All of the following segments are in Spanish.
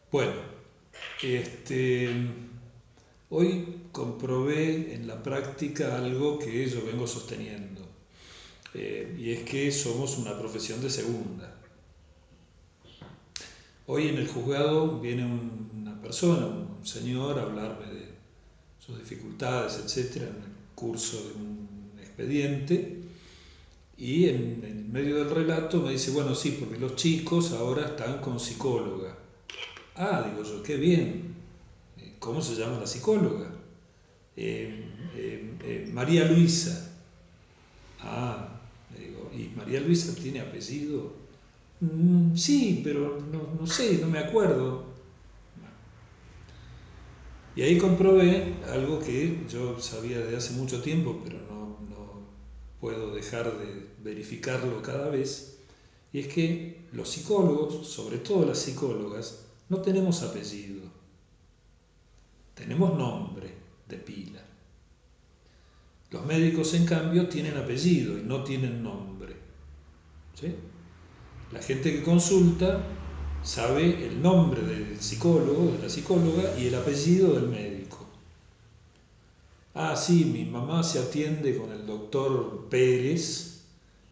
Bueno, este, hoy comprobé en la práctica algo que yo vengo sosteniendo, y es que somos una profesión de segunda. Hoy en el juzgado viene una persona, un señor, a hablarme de sus dificultades, etcétera, en el curso de un expediente, y en medio del relato me dice, bueno, sí, porque los chicos ahora están con psicóloga. Ah, digo yo, qué bien. ¿Cómo se llama la psicóloga? María Luisa. Ah, le digo, ¿y María Luisa tiene apellido? Sí, pero no sé, no me acuerdo. Y ahí comprobé algo que yo sabía de hace mucho tiempo, pero no puedo dejar de verificarlo cada vez, y es que los psicólogos, sobre todo las psicólogas, no tenemos apellido, tenemos nombre de pila. Los médicos, en cambio, tienen apellido y no tienen nombre. ¿Sí? La gente que consulta sabe el nombre del psicólogo, de la psicóloga y el apellido del médico. Ah, sí, mi mamá se atiende con el doctor Pérez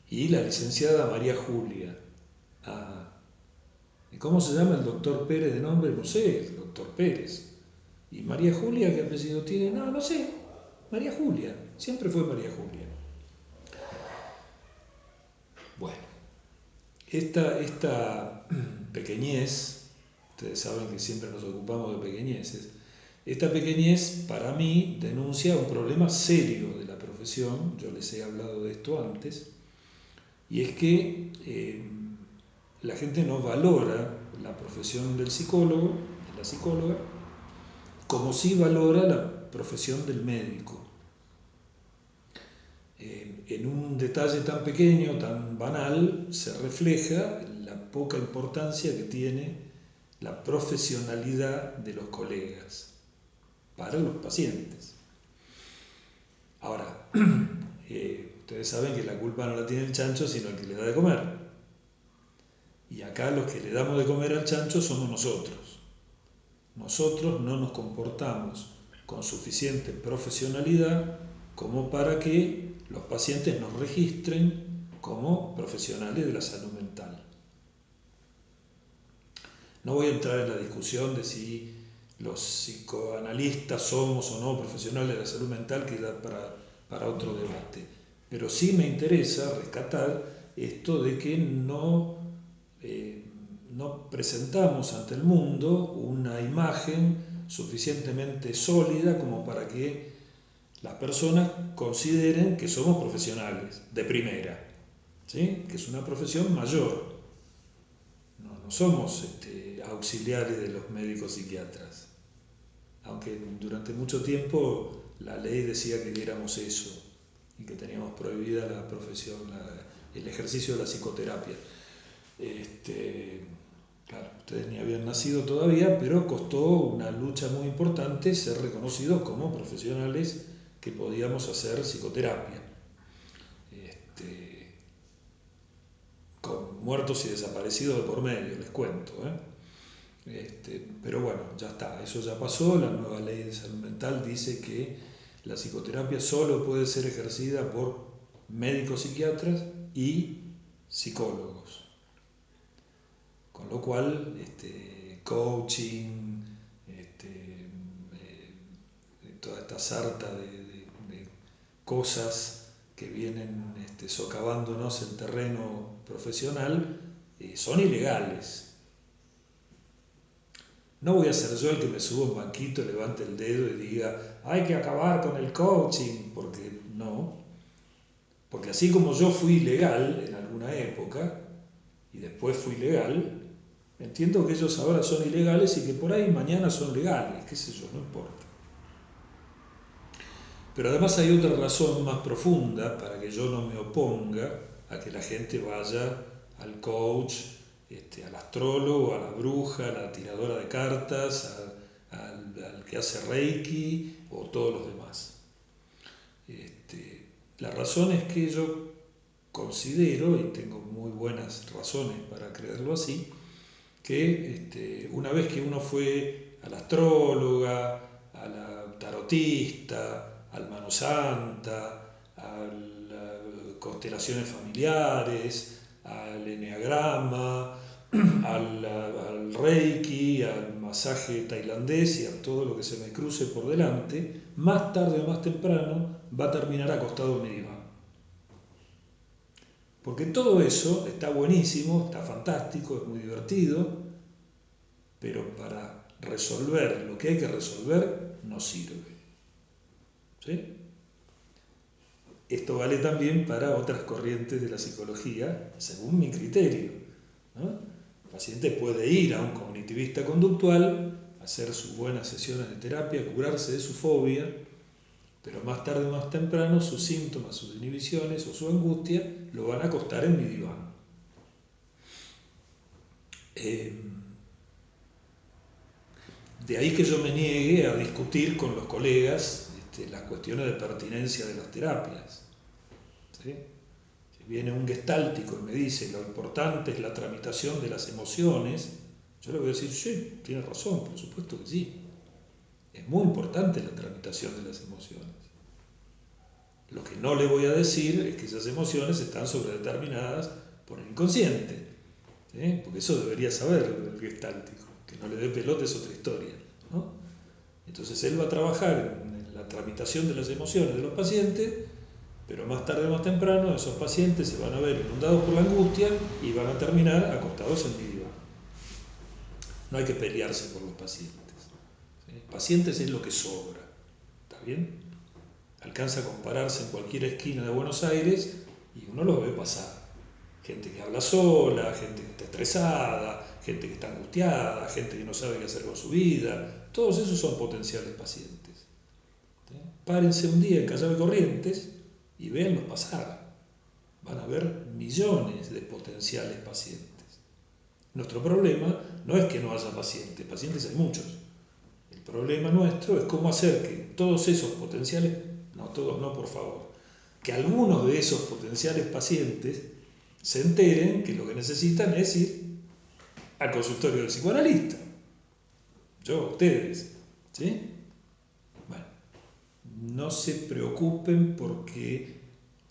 y la licenciada María Julia. Ah, ¿y cómo se llama el doctor Pérez de nombre? No sé, el doctor Pérez. ¿Y María Julia qué apellido tiene? No, no sé. María Julia. Siempre fue María Julia. Bueno, esta pequeñez, ustedes saben que siempre nos ocupamos de pequeñeces, esta pequeñez para mí denuncia un problema serio de la profesión, yo les he hablado de esto antes, y es que la gente no valora la profesión del psicólogo, de la psicóloga, como si valora la profesión del médico. En un detalle tan pequeño, tan banal, se refleja la poca importancia que tiene la profesionalidad de los colegas para los pacientes. Ahora, ustedes saben que la culpa no la tiene el chancho, sino el que le da de comer. Y acá los que le damos de comer al chancho somos nosotros. Nosotros no nos comportamos con suficiente profesionalidad como para que los pacientes nos registren como profesionales de la salud mental. No voy a entrar en la discusión de si los psicoanalistas somos o no profesionales de la salud mental, que da para otro debate. Pero sí me interesa rescatar esto de que eh, no presentamos ante el mundo una imagen suficientemente sólida como para que las personas consideren que somos profesionales de primera, ¿sí? Que es una profesión mayor. No somos auxiliares de los médicos psiquiatras, aunque durante mucho tiempo la ley decía que éramos eso y que teníamos prohibida la profesión, el ejercicio de la psicoterapia. Este, claro, ustedes ni habían nacido todavía, pero costó una lucha muy importante ser reconocidos como profesionales que podíamos hacer psicoterapia, este, con muertos y desaparecidos de por medio, les cuento. Pero bueno, ya está, eso ya pasó. La nueva ley de salud mental dice que la psicoterapia solo puede ser ejercida por médicos psiquiatras y psicólogos. Con lo cual, coaching, toda esta sarta de cosas que vienen socavándonos el terreno profesional son ilegales. No voy a ser yo el que me suba a un banquito, levante el dedo y diga, hay que acabar con el coaching, porque no. Porque así como yo fui ilegal en alguna época y después fui legal, entiendo que ellos ahora son ilegales y que por ahí mañana son legales, qué sé yo, no importa. Pero además hay otra razón más profunda para que yo no me oponga a que la gente vaya al coach, al astrólogo, a la bruja, a la tiradora de cartas, al que hace reiki o todos los demás. La razón es que yo considero, y tengo muy buenas razones para creerlo así, que una vez que uno fue a la astróloga, a la tarotista, al mano santa, a las constelaciones familiares, al eneagrama, al reiki, al masaje tailandés y a todo lo que se me cruce por delante, más tarde o más temprano va a terminar acostado en mi diván. Porque todo eso está buenísimo, está fantástico, es muy divertido, pero para resolver lo que hay que resolver no sirve. ¿Sí? Esto vale también para otras corrientes de la psicología, según mi criterio, ¿no? El paciente puede ir a un cognitivista conductual, hacer sus buenas sesiones de terapia, curarse de su fobia, pero más tarde o más temprano sus síntomas, sus inhibiciones o su angustia lo van a costar en mi diván. De ahí que yo me niegue a discutir con los colegas las cuestiones de pertinencia de las terapias. ¿Sí? Si viene un gestáltico y me dice lo importante es la tramitación de las emociones, yo le voy a decir, sí, tiene razón, por supuesto que sí. Es muy importante la tramitación de las emociones. Lo que no le voy a decir es que esas emociones están sobredeterminadas por el inconsciente, ¿sí? Porque eso debería saberlo el gestáltico, que no le dé pelota es otra historia, ¿no? Entonces él va a trabajar en la tramitación de las emociones de los pacientes, pero más tarde o más temprano esos pacientes se van a ver inundados por la angustia y van a terminar acostados en mi diván. No hay que pelearse por los pacientes, ¿sí? Pacientes es lo que sobra, ¿está bien? Alcanza a compararse en cualquier esquina de Buenos Aires y uno los ve pasar. Gente que habla sola, gente que está estresada, gente que está angustiada, gente que no sabe qué hacer con su vida. Todos esos son potenciales pacientes. ¿Sí? Párense un día en Callao Corrientes y véanlos pasar. Van a ver millones de potenciales pacientes. Nuestro problema no es que no haya pacientes, pacientes hay muchos. El problema nuestro es cómo hacer que todos esos potenciales, no todos no por favor, que algunos de esos potenciales pacientes se enteren que lo que necesitan es ir al consultorio del psicoanalista. Yo, ustedes, ¿sí? Bueno, no se preocupen porque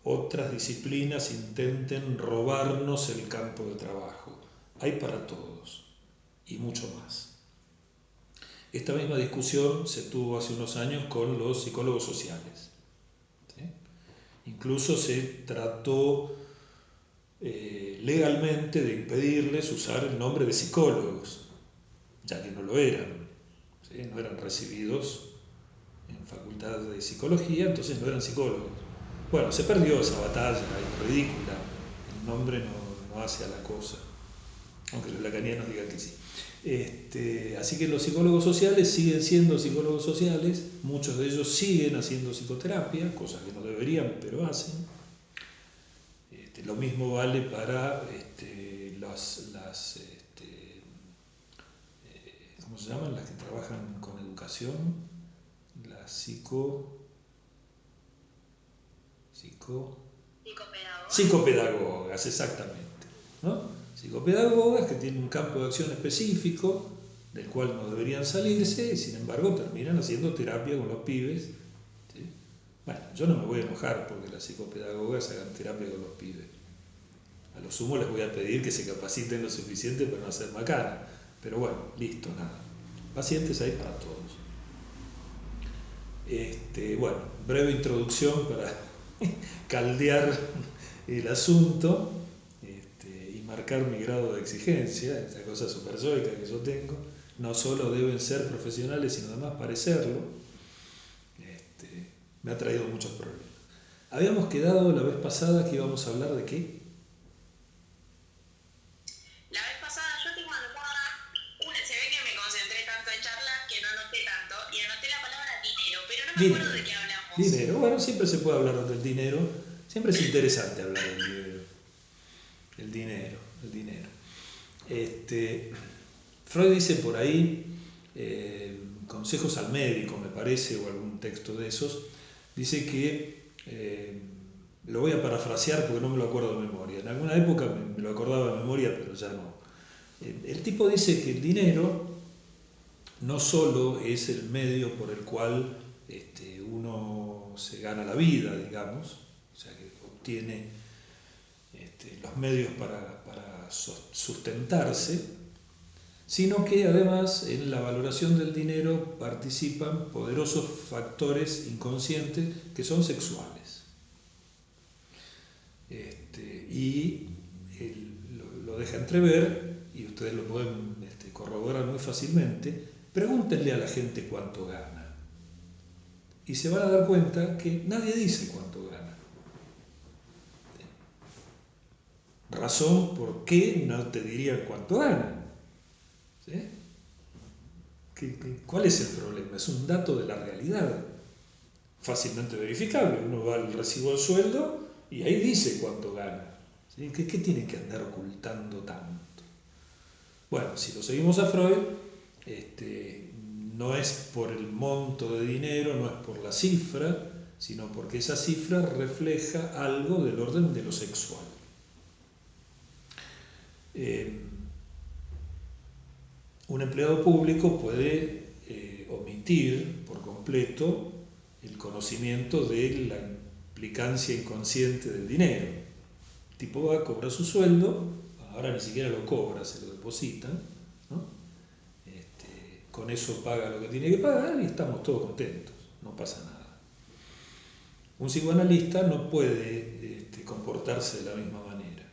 otras disciplinas intenten robarnos el campo de trabajo. Hay para todos y mucho más. Esta misma discusión se tuvo hace unos años con los psicólogos sociales, ¿sí? Incluso se trató legalmente de impedirles usar el nombre de psicólogos, ya que no lo eran, ¿sí? No eran recibidos en facultad de psicología, entonces no eran psicólogos. Bueno, se perdió esa batalla, es ridícula, el nombre no hace a la cosa, aunque los lacanianos digan que sí. Así que los psicólogos sociales siguen siendo psicólogos sociales, muchos de ellos siguen haciendo psicoterapia, cosas que no deberían, pero hacen. Lo mismo vale para ¿cómo se llaman? Las que trabajan con educación, las psicopedagogas, exactamente, ¿no? Psicopedagogas que tienen un campo de acción específico del cual no deberían salirse y sin embargo terminan haciendo terapia con los pibes, ¿sí? Bueno, yo no me voy a enojar porque las psicopedagogas hagan terapia con los pibes. A lo sumo les voy a pedir que se capaciten lo suficiente para no hacer macana. Pero bueno, listo, nada. Pacientes hay para todos. Bueno, breve introducción para caldear el asunto y marcar mi grado de exigencia, esta cosa supersónica que yo tengo. No solo deben ser profesionales, sino además parecerlo. Me ha traído muchos problemas. Habíamos quedado la vez pasada que íbamos a hablar de qué. La vez pasada yo tengo anotada, se ve que me concentré tanto en charlas que no anoté tanto, y anoté la palabra dinero, pero no me acuerdo de qué hablamos. Dinero, bueno, siempre se puede hablar del dinero, siempre es interesante hablar del dinero. El dinero. Freud dice por ahí, consejos al médico, me parece, o algún texto de esos, dice que, lo voy a parafrasear porque no me lo acuerdo de memoria, en alguna época me lo acordaba de memoria, pero ya no. El tipo dice que el dinero no solo es el medio por el cual uno se gana la vida, digamos, o sea, que obtiene los medios para sustentarse, sino que además en la valoración del dinero participan poderosos factores inconscientes que son sexuales. Y lo deja entrever, y ustedes lo pueden corroborar muy fácilmente. Pregúntenle a la gente cuánto gana, y se van a dar cuenta que nadie dice cuánto gana. Razón por qué no te dirían cuánto ganan. ¿Sí? ¿Cuál es el problema? Es un dato de la realidad, fácilmente verificable. Uno va al recibo del sueldo y ahí dice cuánto gana. ¿Sí? ¿Qué tiene que andar ocultando tanto? Bueno, si lo seguimos a Freud, no es por el monto de dinero, no es por la cifra, sino porque esa cifra refleja algo del orden de lo sexual. Un empleado público puede omitir por completo el conocimiento de la implicancia inconsciente del dinero. El tipo va a cobrar su sueldo, ahora ni siquiera lo cobra, se lo depositan, ¿no? Con eso paga lo que tiene que pagar y estamos todos contentos, no pasa nada. Un psicoanalista no puede comportarse de la misma manera.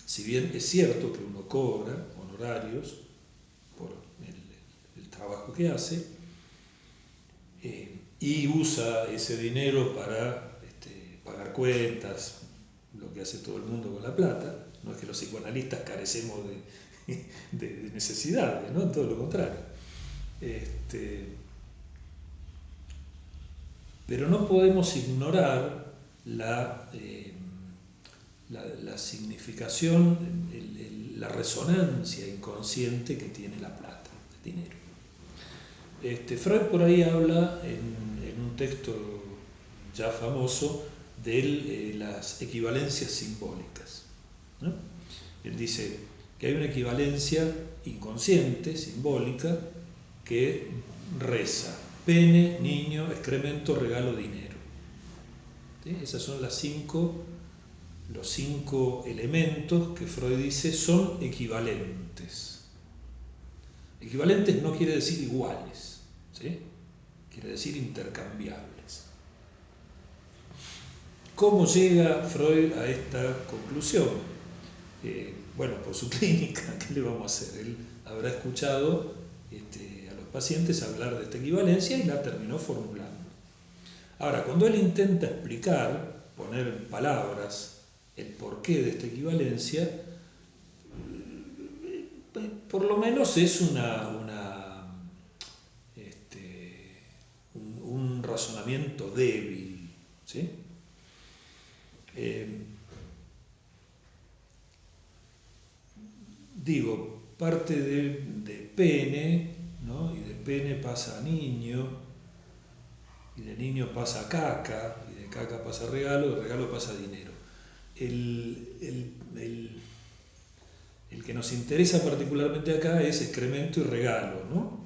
Si bien es cierto que uno cobra honorarios por el trabajo que hace, y usa ese dinero para pagar cuentas, lo que hace todo el mundo con la plata. No es que los psicoanalistas carecemos de necesidades, ¿no? Todo lo contrario. Pero no podemos ignorar la significación, la resonancia inconsciente que tiene la plata, el dinero. Freud por ahí habla en un texto ya famoso de las equivalencias simbólicas, ¿no? Él dice que hay una equivalencia inconsciente, simbólica, que reza: pene, niño, excremento, regalo, dinero. ¿Sí? Esos son los 5 elementos que Freud dice son equivalentes. Equivalentes no quiere decir iguales, ¿sí? Quiere decir intercambiables. ¿Cómo llega Freud a esta conclusión? Bueno, por su clínica, ¿qué le vamos a hacer? Él habrá escuchado a los pacientes hablar de esta equivalencia y la terminó formulando. Ahora, cuando él intenta explicar, poner en palabras el porqué de esta equivalencia, por lo menos es un razonamiento débil, ¿sí? Digo, parte de pene, ¿no? Y de pene pasa a niño, y de niño pasa a caca, y de caca pasa a regalo, de regalo pasa a dinero. El que nos interesa particularmente acá es excremento y regalo, ¿no?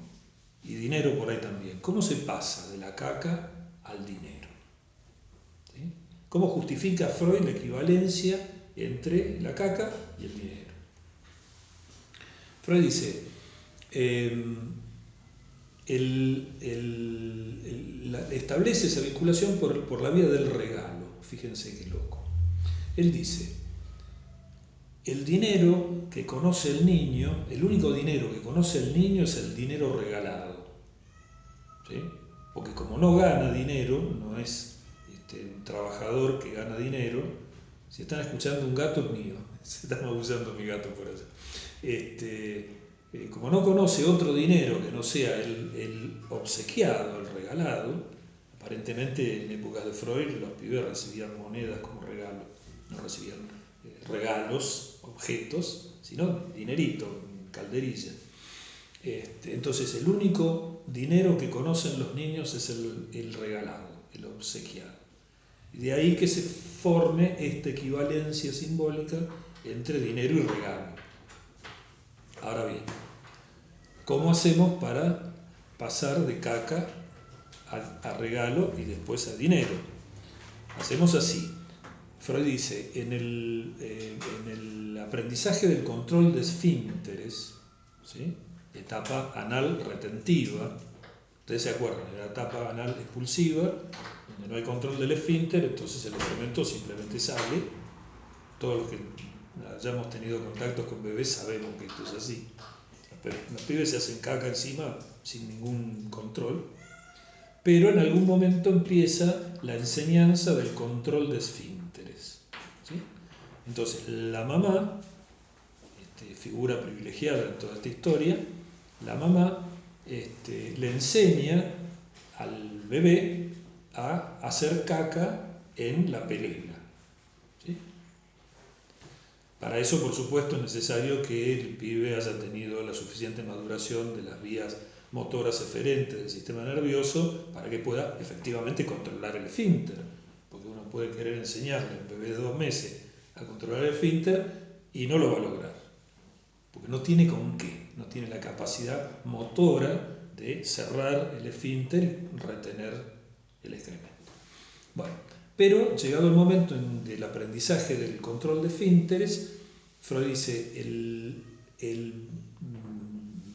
Y dinero por ahí también. ¿Cómo se pasa de la caca al dinero? ¿Sí? ¿Cómo justifica Freud la equivalencia entre la caca y el dinero? Freud dice, establece esa vinculación por la vía del regalo. Fíjense qué loco. Él dice, el dinero que conoce el niño, el único dinero que conoce el niño es el dinero regalado. ¿Sí? Porque como no gana dinero, no es un trabajador que gana dinero. Si están escuchando un gato es mío, se están abusando mi gato por allá. Como no conoce otro dinero que no sea el obsequiado, el regalado, aparentemente en épocas de Freud los pibes recibían monedas como regalo, no recibían regalos, objetos, sino dinerito, calderilla. Entonces el único dinero que conocen los niños es el regalado, el obsequiado. Y de ahí que se forme esta equivalencia simbólica entre dinero y regalo. Ahora bien, ¿cómo hacemos para pasar de caca a regalo y después a dinero? Hacemos así. Freud dice, en el aprendizaje del control de esfínteres, ¿sí?, etapa anal retentiva, ustedes se acuerdan, en la etapa anal expulsiva, donde no hay control del esfínter, entonces el excremento simplemente sale. Todos los que hayamos tenido contactos con bebés sabemos que esto es así. Los pibes se hacen caca encima sin ningún control, pero en algún momento empieza la enseñanza del control de esfínteres, ¿sí? Entonces la mamá, figura privilegiada en toda esta historia, la mamá le enseña al bebé a hacer caca en la pelela, ¿sí? Para eso, por supuesto, es necesario que el pibe haya tenido la suficiente maduración de las vías motoras eferentes del sistema nervioso para que pueda efectivamente controlar el esfínter. Porque uno puede querer enseñarle a un bebé de 2 meses a controlar el esfínter y no lo va a lograr. Porque no tiene con qué, no tiene la capacidad motora de cerrar el esfínter y retener el excremento. Bueno, pero llegado el momento del aprendizaje del control de esfínteres, Freud dice, el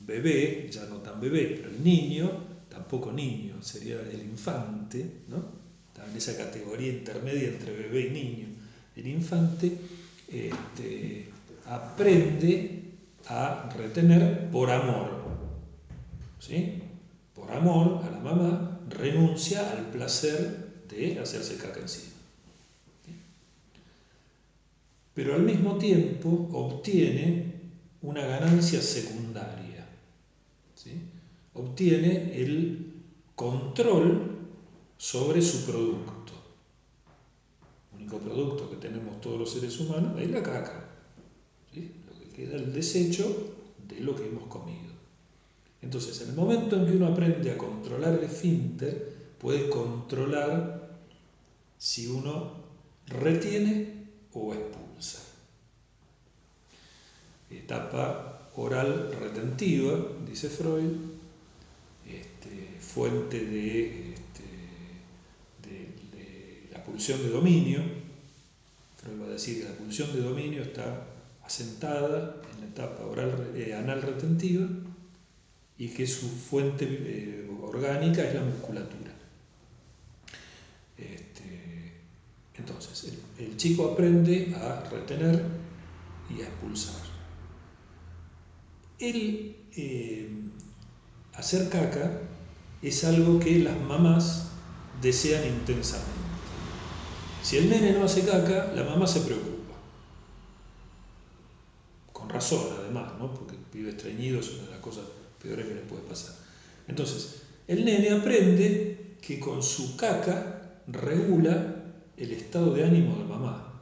bebé, ya no tan bebé, pero el niño, tampoco niño, sería el infante, ¿no? Está en esa categoría intermedia entre bebé y niño. El infante aprende a retener por amor, ¿sí? Por amor a la mamá, renuncia al placer de hacerse caca encima. ¿Sí? Pero al mismo tiempo obtiene una ganancia secundaria, ¿sí? Obtiene el control sobre su producto. El único producto que tenemos todos los seres humanos es la caca, ¿sí? Lo que queda es el desecho de lo que hemos comido. Entonces, en el momento en que uno aprende a controlar el esfínter, puede controlar si uno retiene o expulsa. Etapa oral retentiva, dice Freud, fuente de la pulsión de dominio. Freud va a decir que la pulsión de dominio está asentada en la etapa anal retentiva y que su fuente orgánica es la musculatura. Entonces, el chico aprende a retener y a expulsar. Hacer caca es algo que las mamás desean intensamente. Si el nene no hace caca, la mamá se preocupa. Con razón, además, ¿no? Porque el pibe estreñido es una de las cosas peores que le puede pasar. Entonces, el nene aprende que con su caca regula el estado de ánimo de mamá.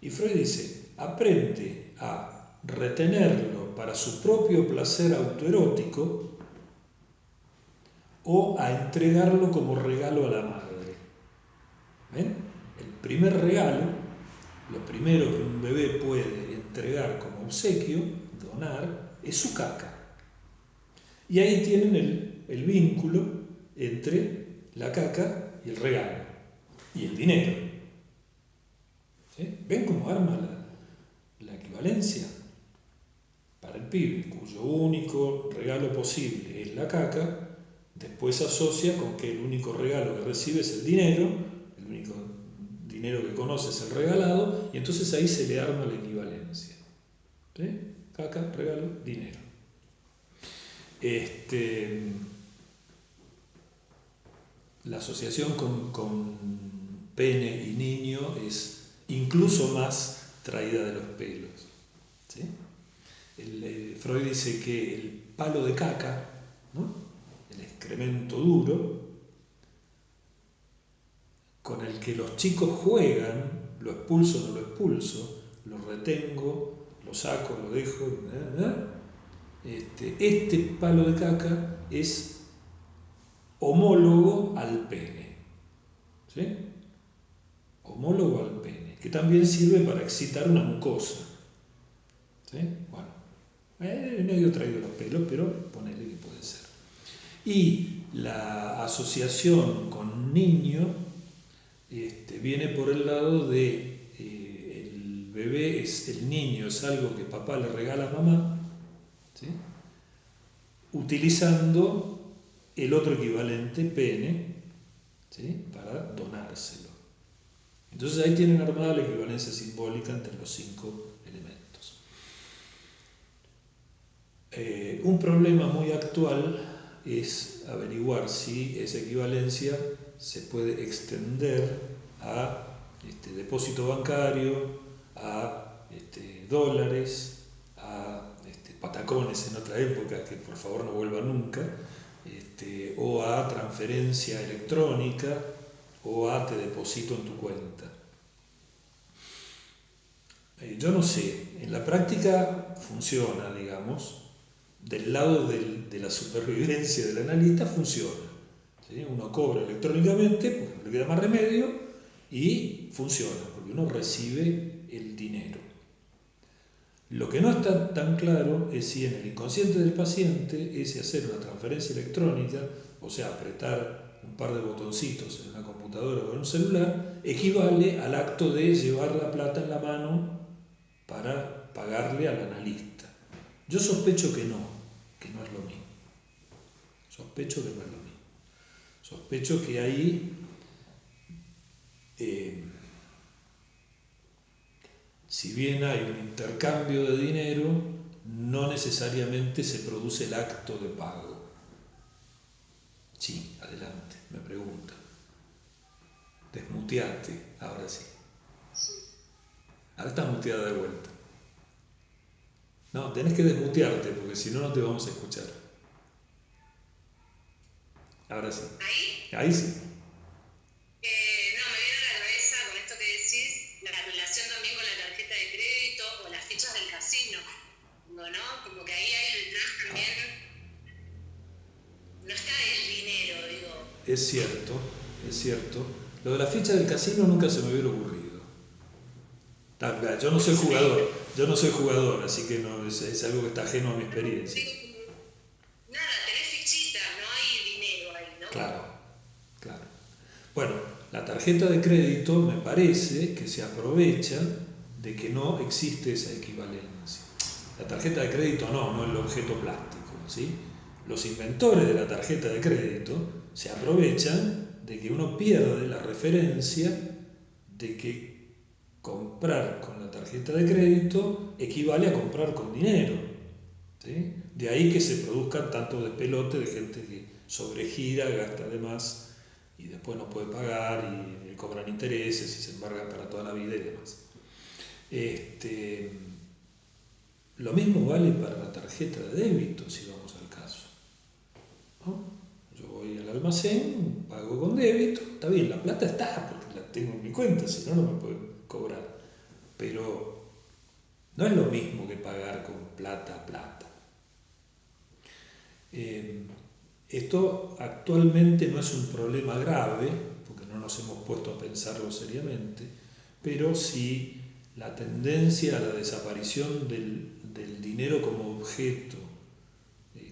Y Freud dice, aprende a retenerlo para su propio placer autoerótico o a entregarlo como regalo a la madre. ¿Ven? El primer regalo, lo primero que un bebé puede entregar como obsequio, donar, es su caca. Y ahí tienen el vínculo entre la caca y el regalo, y el dinero. ¿Sí? ¿Ven cómo arma la equivalencia? Para el pibe, cuyo único regalo posible es la caca, después se asocia con que el único regalo que recibe es el dinero, el único dinero que conoce es el regalado, y entonces ahí se le arma la equivalencia. ¿Sí? Caca, regalo, dinero. La asociación con pene y niño es incluso más traída de los pelos. ¿Sí? Freud dice que el palo de caca, ¿no?, el excremento duro, con el que los chicos juegan, lo expulso o no lo expulso, lo retengo, lo saco, lo dejo, este palo de caca es homólogo al pene, ¿sí? Homólogo al pene, que también sirve para excitar una mucosa, ¿sí? Bueno, Medio traído los pelos, pero ponele que puede ser. Y la asociación con niño viene por el lado de el bebé, el niño es algo que papá le regala a mamá, ¿sí? Utilizando el otro equivalente, pene, ¿sí? Para donárselo. Entonces ahí tienen armada la equivalencia simbólica entre los 5 elementos. Un problema muy actual es averiguar si esa equivalencia se puede extender a depósito bancario, a dólares, a patacones en otra época, que por favor no vuelvan nunca, o a transferencia electrónica, o a te deposito en tu cuenta. Yo no sé, en la práctica funciona, digamos, del lado de la supervivencia del analista funciona, ¿sí? Uno cobra electrónicamente porque no le queda más remedio y funciona, porque uno recibe el dinero. Lo que no está tan claro es si en el inconsciente del paciente ese hacer una transferencia electrónica, o sea, apretar un par de botoncitos en una computadora o en un celular, equivale al acto de llevar la plata en la mano para pagarle al analista. Yo sospecho que no es lo mismo. Sospecho que no es lo mismo. Sospecho que ahí si bien hay un intercambio de dinero, no necesariamente se produce el acto de pago. Sí, adelante, me pregunta. Desmuteaste, ahora sí. Ahora estás muteada de vuelta. No, tenés que desmutearte porque si no, no te vamos a escuchar. Ahora sí. ¿Ahí? Ahí sí. No, me viene a la cabeza con esto que decís, la relación también con la tarjeta de crédito o las fichas del casino, ¿no? Como que ahí hay detrás también, no está el dinero, digo. Es cierto, es cierto. Lo de la ficha del casino nunca se me hubiera ocurrido. Yo no soy jugador, así que no, es algo que está ajeno a mi experiencia. Nada, tenés fichitas, no hay dinero ahí, ¿no? Claro. Bueno, la tarjeta de crédito me parece que se aprovecha de que no existe esa equivalencia. La tarjeta de crédito no el objeto plástico, ¿sí? Los inventores de la tarjeta de crédito se aprovechan de que uno pierde la referencia de que comprar con la tarjeta de crédito equivale a comprar con dinero, ¿sí? De ahí que se produzcan tanto despelote de gente que sobregira, gasta de más y después no puede pagar y le cobran intereses y se embargan para toda la vida y demás. Lo mismo vale para la tarjeta de débito, si vamos al caso, ¿no? Yo voy al almacén, pago con débito, está bien, la plata está porque la tengo en mi cuenta, si no, no me pueden cobrar. Pero no es lo mismo que pagar con plata a plata. Esto actualmente no es un problema grave, porque no nos hemos puesto a pensarlo seriamente, pero sí la tendencia a la desaparición del dinero como objeto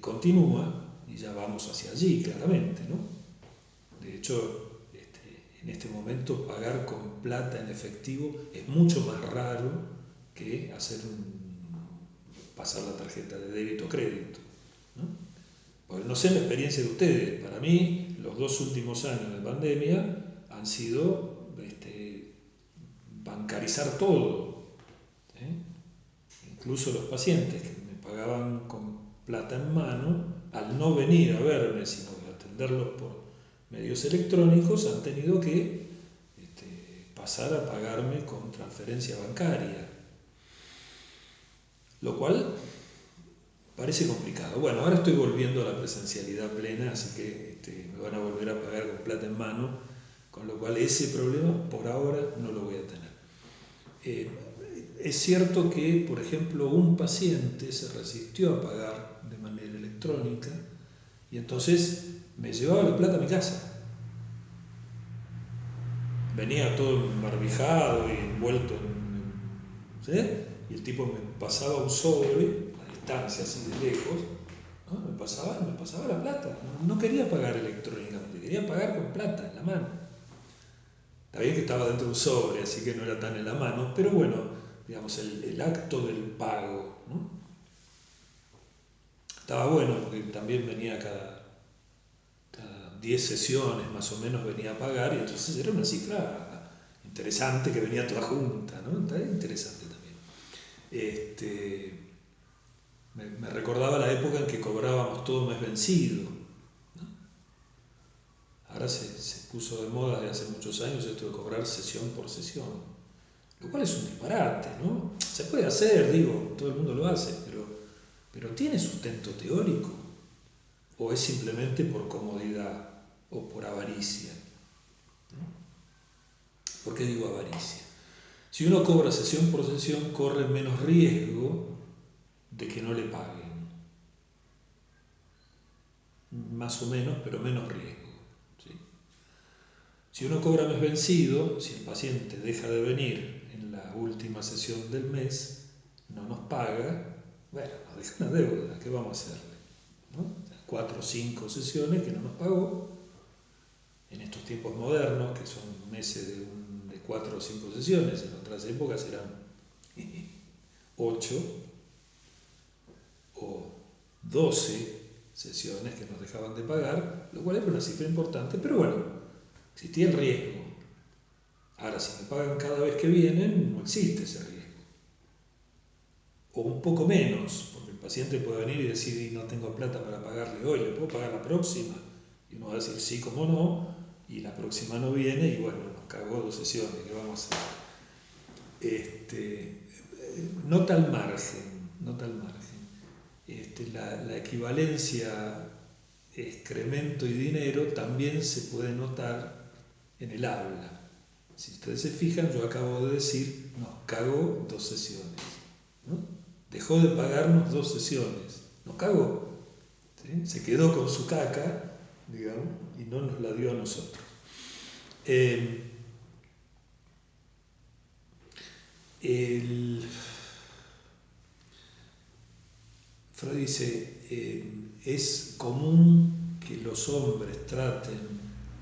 continúa, y ya vamos hacia allí claramente, ¿no? De hecho, en este momento pagar con plata en efectivo es mucho más raro que pasar la tarjeta de débito o crédito, ¿no? Pues no sé la experiencia de ustedes, para mí los 2 últimos años de pandemia han sido bancarizar todo, ¿eh? Incluso los pacientes que me pagaban con plata en mano, al no venir a verme, sino atenderlos por medios electrónicos, han tenido que pasar a pagarme con transferencia bancaria, lo cual parece complicado. Bueno, ahora estoy volviendo a la presencialidad plena, así que me van a volver a pagar con plata en mano, con lo cual ese problema por ahora no lo voy a tener. Es cierto que, por ejemplo, un paciente se resistió a pagar de manera electrónica y entonces me llevaba la plata a mi casa. Venía todo embarbijado y envuelto ¿sí? Y el tipo me pasaba un sobre, distancia, así de lejos, ¿no? Me pasaba la plata. No quería pagar electrónicamente, quería pagar con plata en la mano. Está bien que estaba dentro de un sobre, así que no era tan en la mano, pero bueno, digamos, el acto del pago, ¿no? Estaba bueno porque también venía cada 10 sesiones más o menos venía a pagar, y entonces era una cifra interesante que venía toda junta, ¿no? Está interesante también. Me recordaba la época en que cobrábamos todo mes vencido, ¿no? Ahora se puso de moda desde hace muchos años esto de cobrar sesión por sesión, lo cual es un disparate, ¿no? Se puede hacer, digo, todo el mundo lo hace, pero ¿tiene sustento teórico? ¿O es simplemente por comodidad o por avaricia? ¿No? ¿Por qué digo avaricia? Si uno cobra sesión por sesión, corre menos riesgo de que no le paguen. Más o menos, pero menos riesgo. ¿Sí? Si uno cobra mes vencido, si el paciente deja de venir en la última sesión del mes, no nos paga, bueno, nos deja una deuda, ¿qué vamos a hacerle? ¿No? 4 o 5 sesiones que no nos pagó, en estos tiempos modernos, que son meses de 4 o 5 sesiones, en otras épocas eran 8 o 12 sesiones que nos dejaban de pagar, lo cual era una cifra importante, pero bueno, existía el riesgo. Ahora, si me pagan cada vez que vienen, no existe ese riesgo. O un poco menos, porque el paciente puede venir y decir, no tengo plata para pagarle hoy, ¿le puedo pagar la próxima? Y uno va a decir, sí, cómo no, y la próxima no viene, y bueno, nos cagó 2 sesiones, ¿qué vamos a hacer? No tal margen, no tal margen. La equivalencia excremento y dinero también se puede notar en el habla. Si ustedes se fijan, yo acabo de decir, nos cagó 2 sesiones, ¿no? Dejó de pagarnos 2 sesiones, nos cagó, ¿sí? Se quedó con su caca, digamos, y no nos la dio a nosotros. Freud dice, es común que los hombres traten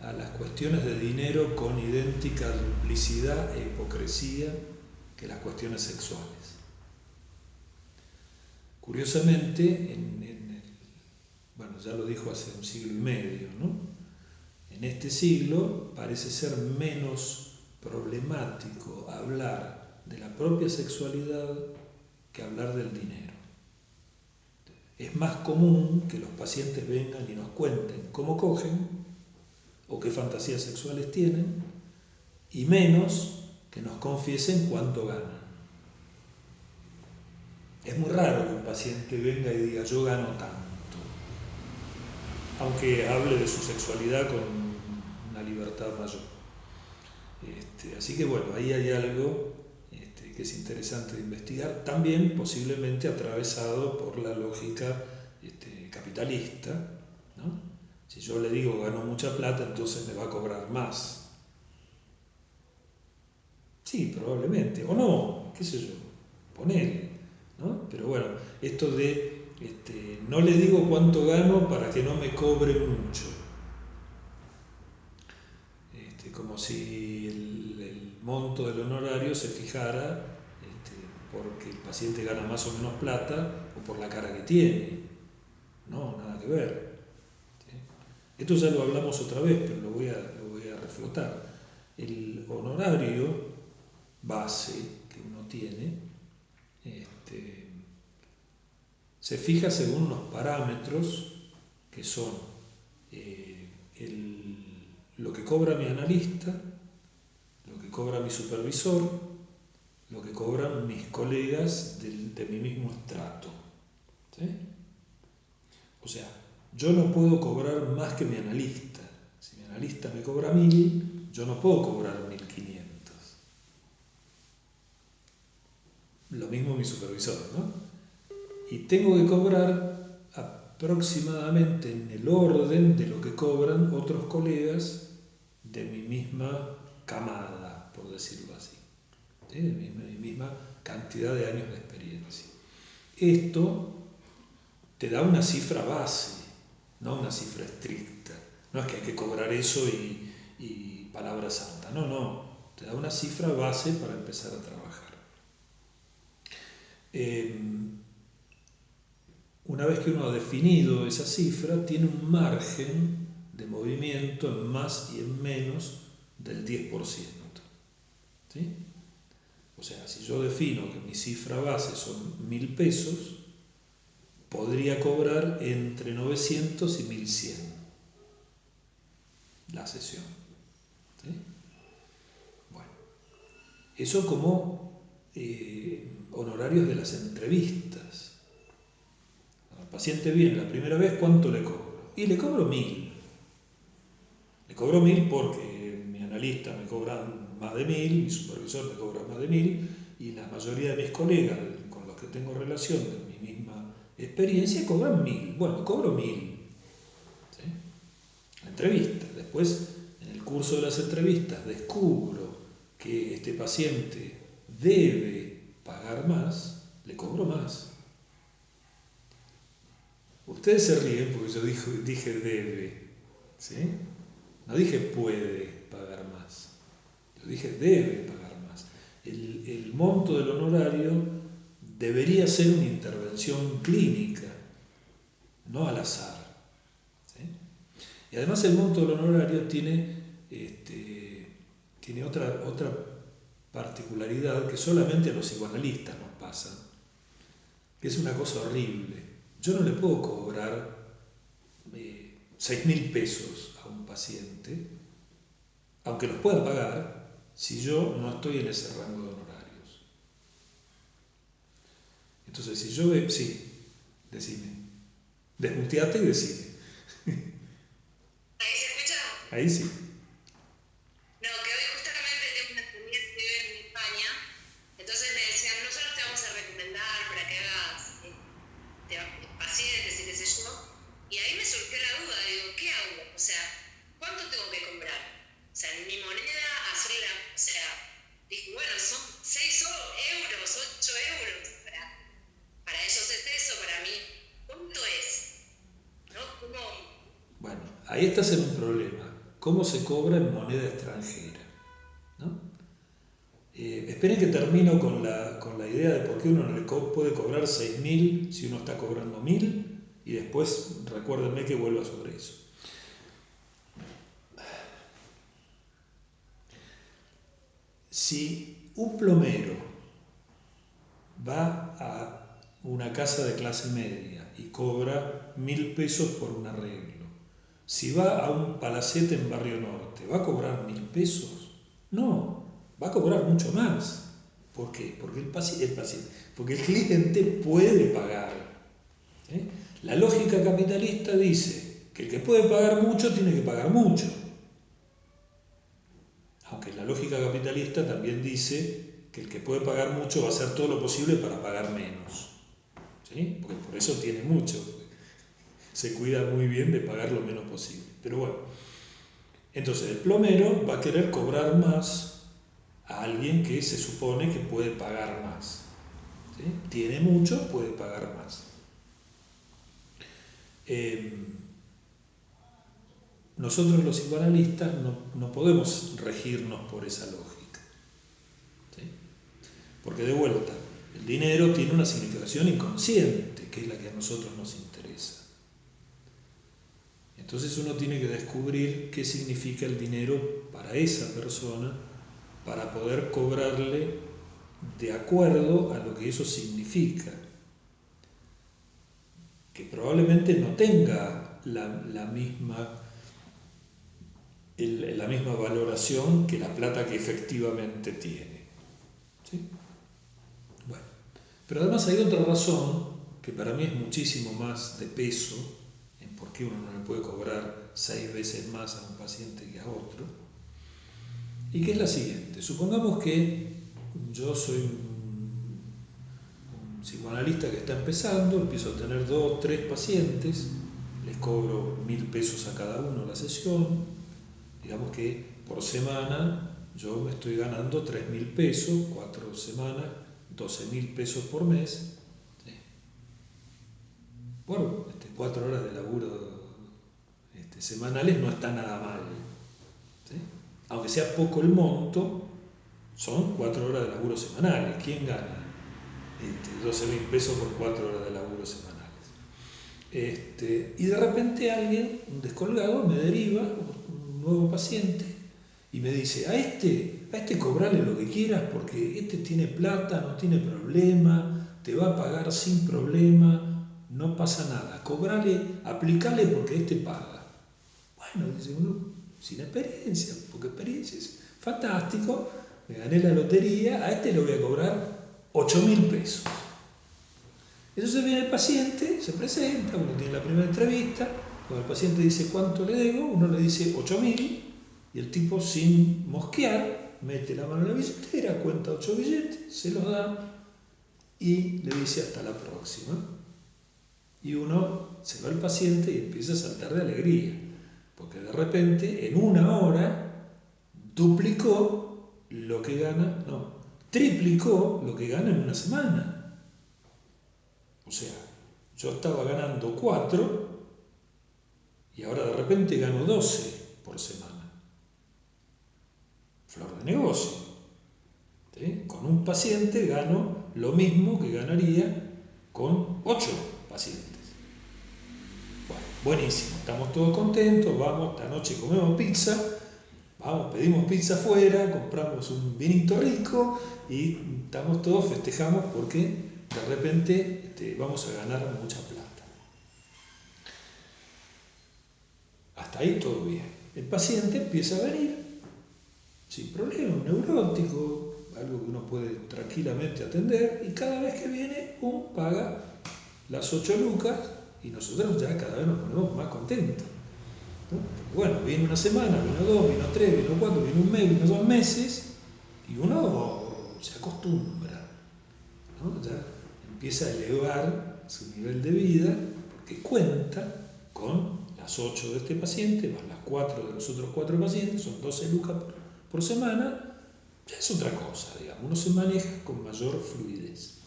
a las cuestiones de dinero con idéntica duplicidad e hipocresía que las cuestiones sexuales. Curiosamente, bueno, ya lo dijo hace un siglo y medio, ¿no? En este siglo parece ser menos problemático hablar de la propia sexualidad que hablar del dinero. Es más común que los pacientes vengan y nos cuenten cómo cogen o qué fantasías sexuales tienen, y menos que nos confiesen cuánto ganan. Es muy raro que un paciente venga y diga yo gano tanto, aunque hable de su sexualidad con una libertad mayor. Así que bueno, ahí hay algo que es interesante de investigar, también posiblemente atravesado por la lógica capitalista, ¿no? Si yo le digo gano mucha plata, entonces me va a cobrar más. Sí, probablemente, o no, qué sé yo, ponele, ¿no? Pero bueno, esto de no le digo cuánto gano para que no me cobre mucho. Como si el monto del honorario se fijara porque el paciente gana más o menos plata o por la cara que tiene. No, nada que ver. ¿Sí? Esto ya lo hablamos otra vez, pero lo voy a reflotar. El honorario base que uno tiene se fija según unos parámetros que son lo que cobra mi analista, lo que cobra mi supervisor, lo que cobran mis colegas de mi mismo estrato. ¿Sí? O sea, yo no puedo cobrar más que mi analista. Si mi analista me cobra 1000, yo no puedo cobrar 1500. Lo mismo mi supervisor, ¿no? Y tengo que cobrar aproximadamente en el orden de lo que cobran otros colegas de mi misma camada, por decirlo así, ¿sí? De mi misma cantidad de años de experiencia. Esto te da una cifra base, no una cifra estricta. No es que hay que cobrar eso y palabra santa, no, te da una cifra base para empezar a trabajar. Una vez que uno ha definido esa cifra, tiene un margen de movimiento en más y en menos del 10%. ¿Sí? O sea, si yo defino que mi cifra base son 1.000 pesos, podría cobrar entre 900 y 1.100 la sesión. ¿Sí? Bueno, eso como honorarios de las entrevistas. Al paciente viene la primera vez, ¿cuánto le cobro? Y le cobro 1.000. Le cobro 1.000 porque mi analista me cobra más de 1.000, mi supervisor me cobra más de 1.000 y la mayoría de mis colegas con los que tengo relación de mi misma experiencia cobran 1.000. Bueno, cobro 1.000. ¿Sí? La entrevista. Después, en el curso de las entrevistas, descubro que este paciente debe pagar más, le cobro más. Ustedes se ríen porque yo dije debe, ¿sí? No dije puede pagar más, yo dije debe pagar más. El monto del honorario debería ser una intervención clínica, no al azar. ¿Sí? Y además el monto del honorario tiene otra particularidad que solamente a los psicoanalistas nos pasa, que es una cosa horrible. Yo no le puedo cobrar 6.000 pesos a un paciente, aunque los pueda pagar, si yo no estoy en ese rango de honorarios. Entonces, si yo veo, sí, decime, desmuteate y decime. ¿Ahí se escucha? Ahí sí. No, que hoy justamente tengo una amiga que vive en España, entonces me decían, nosotros te vamos a recomendar para que hagas pacientes y qué sé yo, y ahí me surgió la duda, digo, ¿qué hago? O sea, ¿cuánto tengo que cobrar? O sea, en mi moneda, hacerla, o sea, dije, bueno, son 6 euros, 8 euros, para ellos es eso, para mí, ¿cuánto es? ¿No? ¿Cómo? Bueno, ahí estás en un problema. ¿Cómo se cobra en moneda extranjera? ¿No? Esperen que termino con la idea de por qué uno no le puede cobrar 6.000 si uno está cobrando 1.000 y después recuérdenme que vuelva sobre eso. Si un plomero va a una casa de clase media y cobra 1.000 pesos por un arreglo, si va a un palacete en Barrio Norte, ¿va a cobrar 1.000 pesos? No, va a cobrar mucho más. ¿Por qué? Porque porque el cliente puede pagar. ¿Eh? La lógica capitalista dice que el que puede pagar mucho tiene que pagar mucho. Aunque la lógica capitalista también dice que el que puede pagar mucho va a hacer todo lo posible para pagar menos. ¿Sí? Porque por eso tiene mucho. Se cuida muy bien de pagar lo menos posible. Pero bueno, entonces el plomero va a querer cobrar más a alguien que se supone que puede pagar más. ¿Sí? Tiene mucho, puede pagar más. Nosotros los psicoanalistas no podemos regirnos por esa lógica. ¿Sí? Porque de vuelta, el dinero tiene una significación inconsciente, que es la que a nosotros nos interesa. Entonces uno tiene que descubrir qué significa el dinero para esa persona para poder cobrarle de acuerdo a lo que eso significa. Que probablemente no tenga la misma valoración que la plata que efectivamente tiene. ¿Sí? Bueno, pero además hay otra razón que para mí es muchísimo más de peso en por qué uno no le puede cobrar 6 veces más a un paciente que a otro, y que es la siguiente. Supongamos que yo soy un psicoanalista que está empezando, empiezo a tener 2, 3 pacientes, les cobro 1.000 pesos a cada uno la sesión, digamos que por semana yo me estoy ganando 3.000 pesos, 4 semanas, 12.000 pesos por mes. ¿Sí? Bueno, 4 horas de laburo semanales no está nada mal, ¿sí? Aunque sea poco el monto, son 4 horas de laburo semanales. ¿Quién gana 12.000 pesos por 4 horas de laburo semanales? Y de repente alguien, un descolgado, me deriva un nuevo paciente y me dice, a este cobrale lo que quieras porque este tiene plata, no tiene problema, te va a pagar sin problema, no pasa nada, cobrale, aplicale porque este paga. Bueno, dice uno, sin experiencia, porque experiencia es fantástico, me gané la lotería, a este le voy a cobrar 8.000 pesos. Entonces viene el paciente, se presenta, uno tiene la primera entrevista, cuando el paciente dice cuánto le debo, uno le dice 8.000 y el tipo sin mosquear mete la mano en la billetera, cuenta 8 billetes, se los da y le dice hasta la próxima. Y uno se va al paciente y empieza a saltar de alegría, porque de repente en una hora duplicó lo que gana, no, triplicó lo que gana en una semana. O sea, yo estaba ganando 4 y ahora de repente gano 12 por semana. Flor de negocio. ¿Sí? Con un paciente gano lo mismo que ganaría con 8 pacientes. Bueno, buenísimo, estamos todos contentos, vamos, esta noche comemos pizza, vamos, pedimos pizza afuera, compramos un vinito rico y estamos todos, festejamos porque de repente vamos a ganar mucha plata. Hasta ahí todo bien. El paciente empieza a venir sin problema, un neurótico, algo que uno puede tranquilamente atender, y cada vez que viene, paga las 8 lucas y nosotros ya cada vez nos ponemos más contentos, ¿no? Bueno, viene una semana, vino 2, vino 3, vino 4, vino un mes, vino 2 meses y uno se acostumbra, ¿no? Ya empieza a elevar su nivel de vida porque cuenta con las 8 de este paciente más las 4 de los otros 4 pacientes, son 12 lucas por semana, ya es otra cosa, digamos, uno se maneja con mayor fluidez.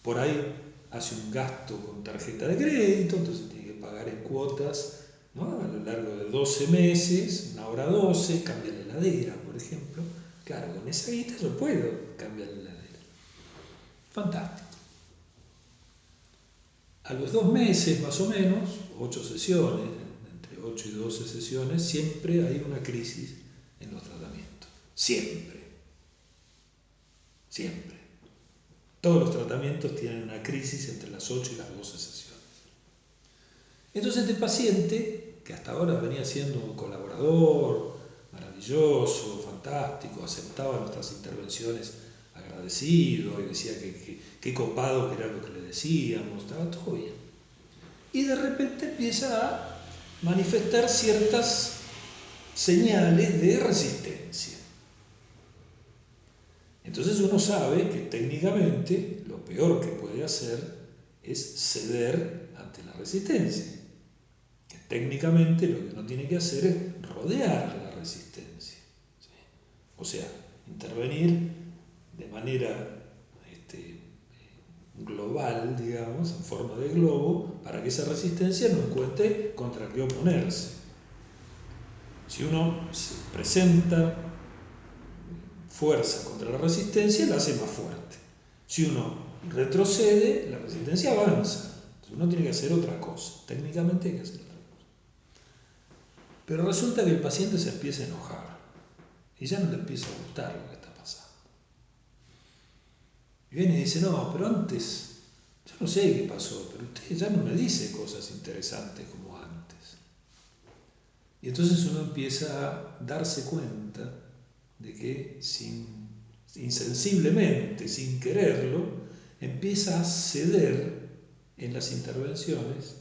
Por ahí hace un gasto con tarjeta de crédito, entonces tiene que pagar en cuotas, ¿no? A lo largo de 12 meses, una hora 12, cambia la heladera, por ejemplo. Claro, con esa guita yo puedo cambiar la heladera. Fantástico. A los 2 meses más o menos, 8 sesiones, entre 8 y 12 sesiones, siempre hay una crisis en los tratamientos. Siempre. Siempre. Todos los tratamientos tienen una crisis entre las 8 y las 12 sesiones. Entonces este paciente, que hasta ahora venía siendo un colaborador, maravilloso, fantástico, aceptaba nuestras intervenciones agradecido y decía que copado que era lo que le decíamos, estaba todo bien. Y de repente empieza a manifestar ciertas señales de resistencia. Entonces uno sabe que técnicamente lo peor que puede hacer es ceder ante la resistencia. Que técnicamente lo que uno tiene que hacer es rodear la resistencia. ¿Sí? O sea, intervenir de manera global, digamos, en forma de globo, para que esa resistencia no encuentre contra qué oponerse. Si uno se presenta fuerza contra la resistencia, la hace más fuerte. Si uno retrocede, la resistencia avanza. Entonces uno tiene que hacer otra cosa. Técnicamente hay que hacer otra cosa. Pero resulta que el paciente se empieza a enojar y ya no le empieza a gustar lo que está pasando. Y viene y dice, no, pero antes, yo no sé qué pasó, pero usted ya no me dice cosas interesantes como antes. Y entonces uno empieza a darse cuenta de que insensiblemente, sin quererlo, empieza a ceder en las intervenciones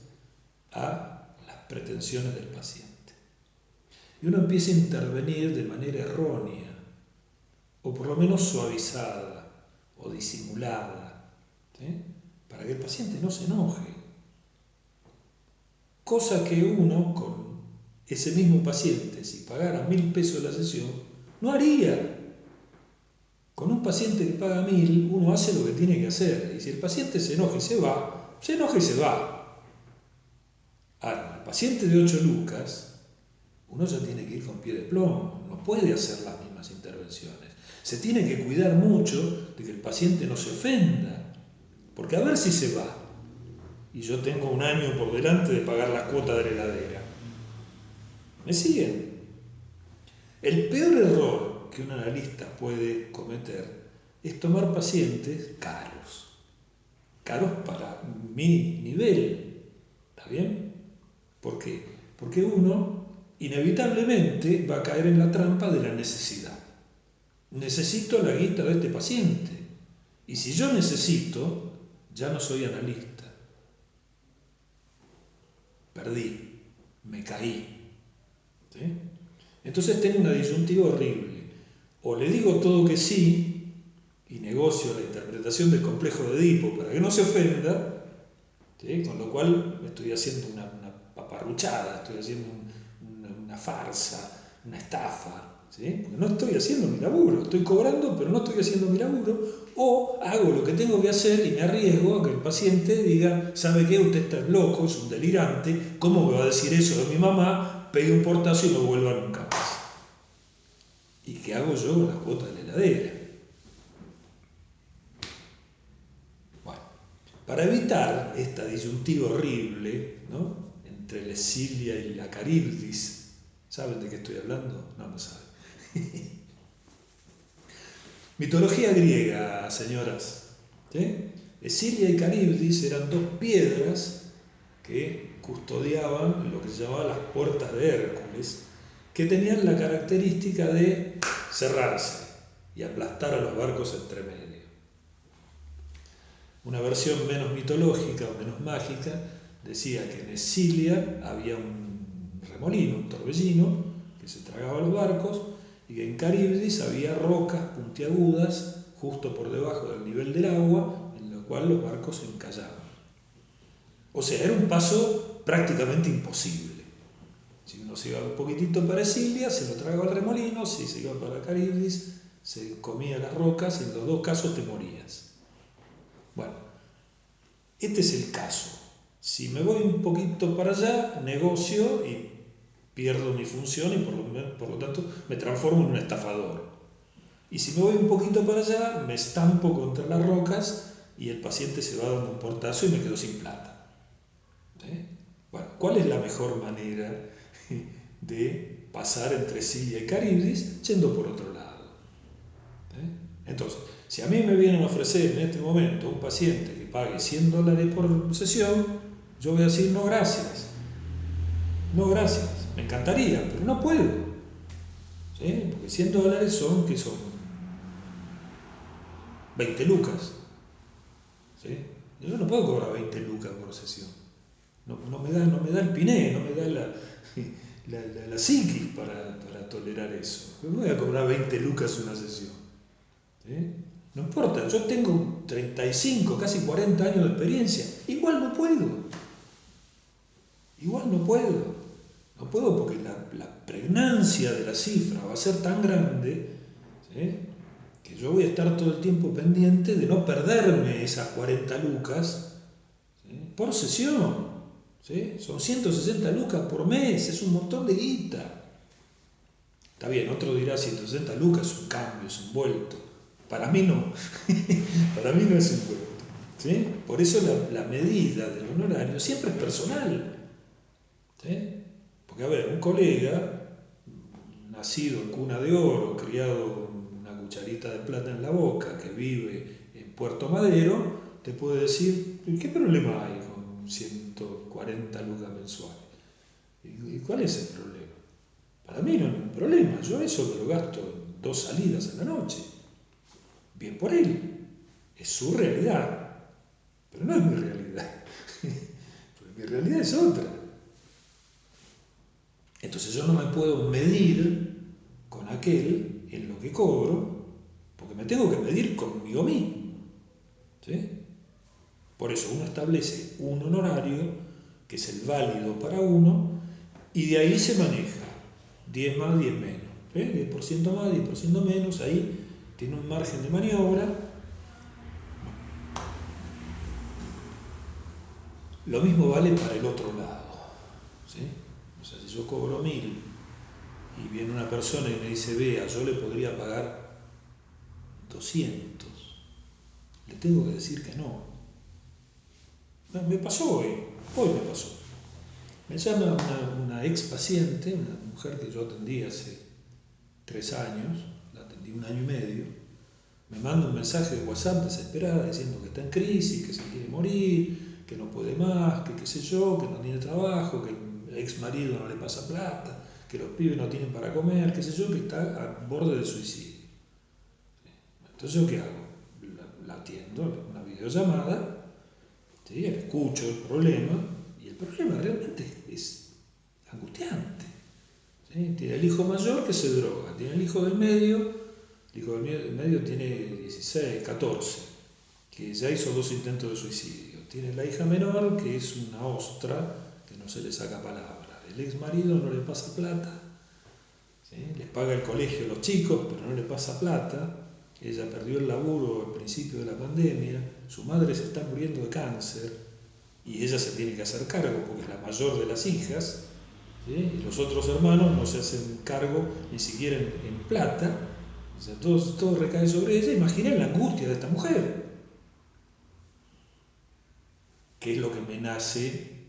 a las pretensiones del paciente. Y uno empieza a intervenir de manera errónea, o por lo menos suavizada, o disimulada, ¿sí? Para que el paciente no se enoje. Cosa que uno, con ese mismo paciente, si pagara 1.000 pesos la sesión, no haría. Con un paciente que paga 1.000, uno hace lo que tiene que hacer. Y si el paciente se enoja y se va, se enoja y se va. Ahora, el paciente de 8 lucas, uno ya tiene que ir con pie de plomo, no puede hacer las mismas intervenciones. Se tiene que cuidar mucho de que el paciente no se ofenda, porque a ver si se va, y yo tengo un año por delante de pagar la cuota de la heladera. ¿Me siguen? El peor error que un analista puede cometer es tomar pacientes caros para mi nivel, ¿está bien? ¿Por qué? Porque uno inevitablemente va a caer en la trampa de la necesidad. Necesito la guita de este paciente, y si yo necesito, ya no soy analista. Perdí, me caí. ¿Sí? Entonces tengo una disyuntiva horrible. O le digo todo que sí y negocio la interpretación del complejo de Edipo para que no se ofenda, ¿sí? Con lo cual estoy haciendo una paparruchada, estoy haciendo una farsa, una estafa, ¿sí? Porque no estoy haciendo mi laburo, estoy cobrando pero no estoy haciendo mi laburo, o hago lo que tengo que hacer y me arriesgo a que el paciente diga, ¿sabe qué? Usted está loco, es un delirante, ¿cómo me va a decir eso de mi mamá? Pegue un portazo y no vuelva nunca más. ¿Y qué hago yo con las cuotas de la heladera? Bueno, para evitar esta disyuntiva horrible, ¿no?, entre la Escilia y la Caribdis, ¿saben de qué estoy hablando? No lo saben. Mitología griega, señoras. ¿Sí? Escilia y Caribdis eran dos piedras que custodiaban lo que se llamaba las puertas de Hércules, que tenían la característica de cerrarse y aplastar a los barcos entre medio. Una versión menos mitológica o menos mágica decía que en Escilia había un remolino, un torbellino, que se tragaba los barcos, y que en Caribdis había rocas puntiagudas justo por debajo del nivel del agua, en lo cual los barcos se encallaban. O sea, era un paso prácticamente imposible. Si uno se iba un poquitito para Escilia, se lo tragaba el remolino; si se iba para Caribdis, se comía las rocas, en los dos casos te morías. Bueno, este es el caso. Si me voy un poquito para allá, negocio y pierdo mi función y por lo tanto me transformo en un estafador. Y si me voy un poquito para allá, me estampo contra las rocas y el paciente se va dando un portazo y me quedo sin plata. Bueno, ¿cuál es la mejor manera de pasar entre Escilia y Caribdis? Yendo por otro lado. Entonces, si a mí me vienen a ofrecer en este momento un paciente que pague $100 por sesión, yo voy a decir no gracias. No gracias. Me encantaría, pero no puedo. ¿Sí? Porque $100 son, ¿qué son? 20 lucas. ¿Sí? Yo no puedo cobrar 20 lucas por sesión. No me da el piné, no me da la psiquis para tolerar eso. ¿Cómo voy a cobrar 20 lucas una sesión? ¿Sí? No importa, yo tengo 35, casi 40 años de experiencia. Igual no puedo. No puedo porque la pregnancia de la cifra va a ser tan grande, ¿sí?, que yo voy a estar todo el tiempo pendiente de no perderme esas 40 lucas, ¿sí?, por sesión. ¿Sí? Son 160 lucas por mes, es un montón de guita. Está bien, otro dirá 160 lucas es un cambio, es un vuelto. Para mí no. Para mí no es un vuelto. ¿Sí? Por eso la medida del honorario siempre es personal. ¿Sí? Porque, a ver, un colega, nacido en cuna de oro, criado con una cucharita de plata en la boca, que vive en Puerto Madero, te puede decir, ¿qué problema hay con 140 lucas mensuales? ¿Y cuál es el problema? Para mí no hay ningún problema, yo eso me lo gasto en 2 salidas en la noche. Bien por él, es su realidad, pero no es mi realidad. Porque mi realidad es otra. Entonces yo no me puedo medir con aquel en lo que cobro, porque me tengo que medir conmigo mismo. ¿Sí? Por eso uno establece un honorario que es el válido para uno y de ahí se maneja 10 más, 10 menos. ¿Sí? 10% más, 10% menos, ahí tiene un margen de maniobra. Lo mismo vale para el otro lado. yo cobro 1.000 y viene una persona y me dice, vea, yo le podría pagar 200, le tengo que decir que no. Me pasó hoy me pasó. Me llama una ex paciente, una mujer que yo atendí hace 3 años, la atendí 1 año y medio, me manda un mensaje de WhatsApp desesperada diciendo que está en crisis, que se quiere morir, que no puede más, que qué sé yo, que no tiene trabajo, que el ex marido no le pasa plata, que los pibes no tienen para comer, qué sé yo, que está al borde del suicidio. Entonces, ¿yo qué hago? La atiendo, una videollamada, ¿sí? Le escucho el problema, y el problema realmente es angustiante. ¿Sí? Tiene el hijo mayor que se droga, tiene el hijo del medio tiene 16, 14, que ya hizo 2 intentos de suicidio, tiene la hija menor que es una ostra, que no se le saca palabra, el ex marido no le pasa plata, ¿sí? Les paga el colegio a los chicos, pero no le pasa plata. Ella perdió el laburo al principio de la pandemia, su madre se está muriendo de cáncer y ella se tiene que hacer cargo porque es la mayor de las hijas, ¿sí? Y los otros hermanos no se hacen cargo ni siquiera en plata, o sea, todo recae sobre ella. Imaginen la angustia de esta mujer, que es lo que me nace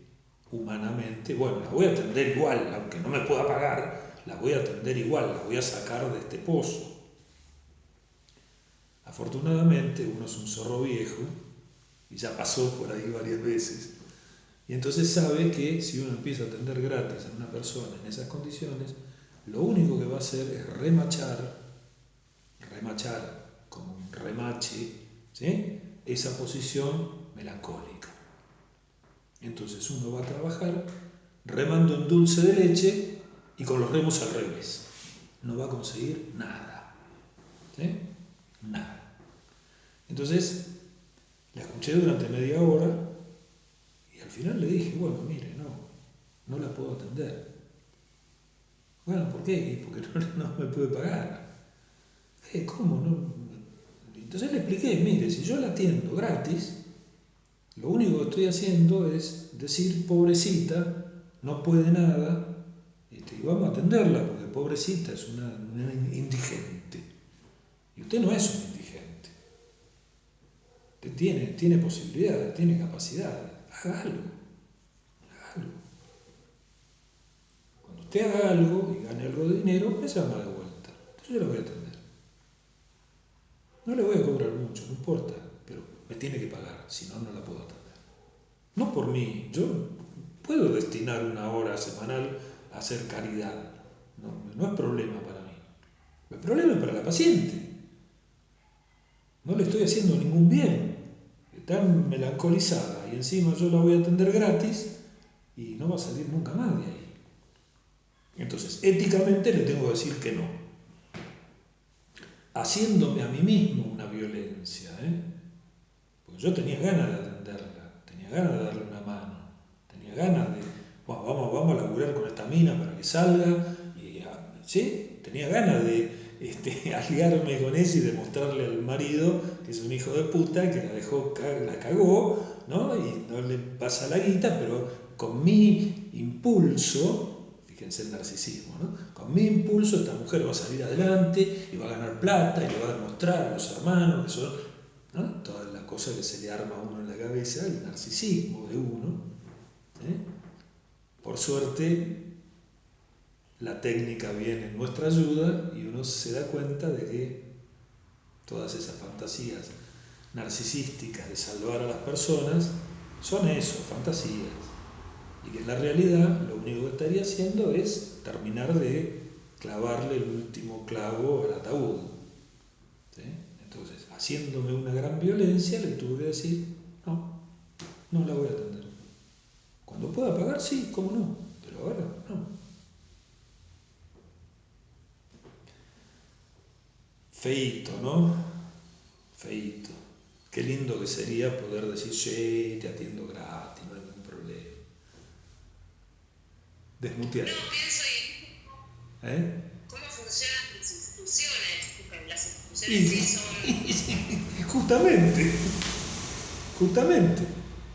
humanamente. Bueno, la voy a atender igual, aunque no me pueda pagar, la voy a atender igual, la voy a sacar de este pozo. Afortunadamente uno es un zorro viejo y ya pasó por ahí varias veces y entonces sabe que si uno empieza a atender gratis a una persona en esas condiciones, lo único que va a hacer es remachar como un remache, ¿sí? Esa posición melancólica. Entonces uno va a trabajar remando en dulce de leche y con los remos al revés. No va a conseguir nada, ¿sí? Nada. Entonces, la escuché durante media hora y al final le dije, bueno, mire, no la puedo atender. Bueno, ¿por qué? Porque no me puede pagar. ¿Cómo? No? Entonces le expliqué, mire, si yo la atiendo gratis, lo único que estoy haciendo es decir, pobrecita, no puede nada, y vamos a atenderla, porque pobrecita es una indigente. Y usted no es un indigente. Usted tiene posibilidades, tiene capacidades. Haga algo. Cuando usted haga algo y gane algo de dinero, me llama de vuelta. Entonces yo la voy a atender. No le voy a cobrar mucho, no importa, pero me tiene que pagar, si no, no la puedo atender. No por mí, yo puedo destinar 1 hora semanal a hacer caridad. No es problema para mí. El problema es para la paciente. No le estoy haciendo ningún bien. Está melancolizada y encima yo la voy a atender gratis y no va a salir nunca más de ahí. Entonces, éticamente le tengo que decir que no. Haciéndome a mí mismo una violencia, porque yo tenía ganas de atenderla, tenía ganas de darle una mano, tenía ganas de, bueno, vamos a laburar con esta mina para que salga, y, ¿sí? Tenía ganas de aliarme con ella y demostrarle al marido que es un hijo de puta, que la cagó, ¿no? Y no le pasa la guita, pero con mi impulso, fíjense el narcisismo, ¿no? Con mi impulso esta mujer va a salir adelante y va a ganar plata y le va a demostrar a los hermanos que son, ¿no? Toda la cosa que se le arma a uno en la cabeza, el narcisismo de uno. Por suerte, la técnica viene en nuestra ayuda y uno se da cuenta de que todas esas fantasías narcisísticas de salvar a las personas son eso, fantasías. Y que en la realidad lo único que estaría haciendo es terminar de clavarle el último clavo al ataúd. ¿Sí? Entonces, haciéndome una gran violencia, le tuve que decir, no la voy a atender. Cuando pueda pagar, sí, cómo no, pero ahora no. Feíto, ¿no? Feíto. Qué lindo que sería poder decir, sí, te atiendo gratis, no hay ningún problema. Desmutear. No, pienso ¿cómo funcionan las instituciones? Porque las instituciones sí son... Justamente.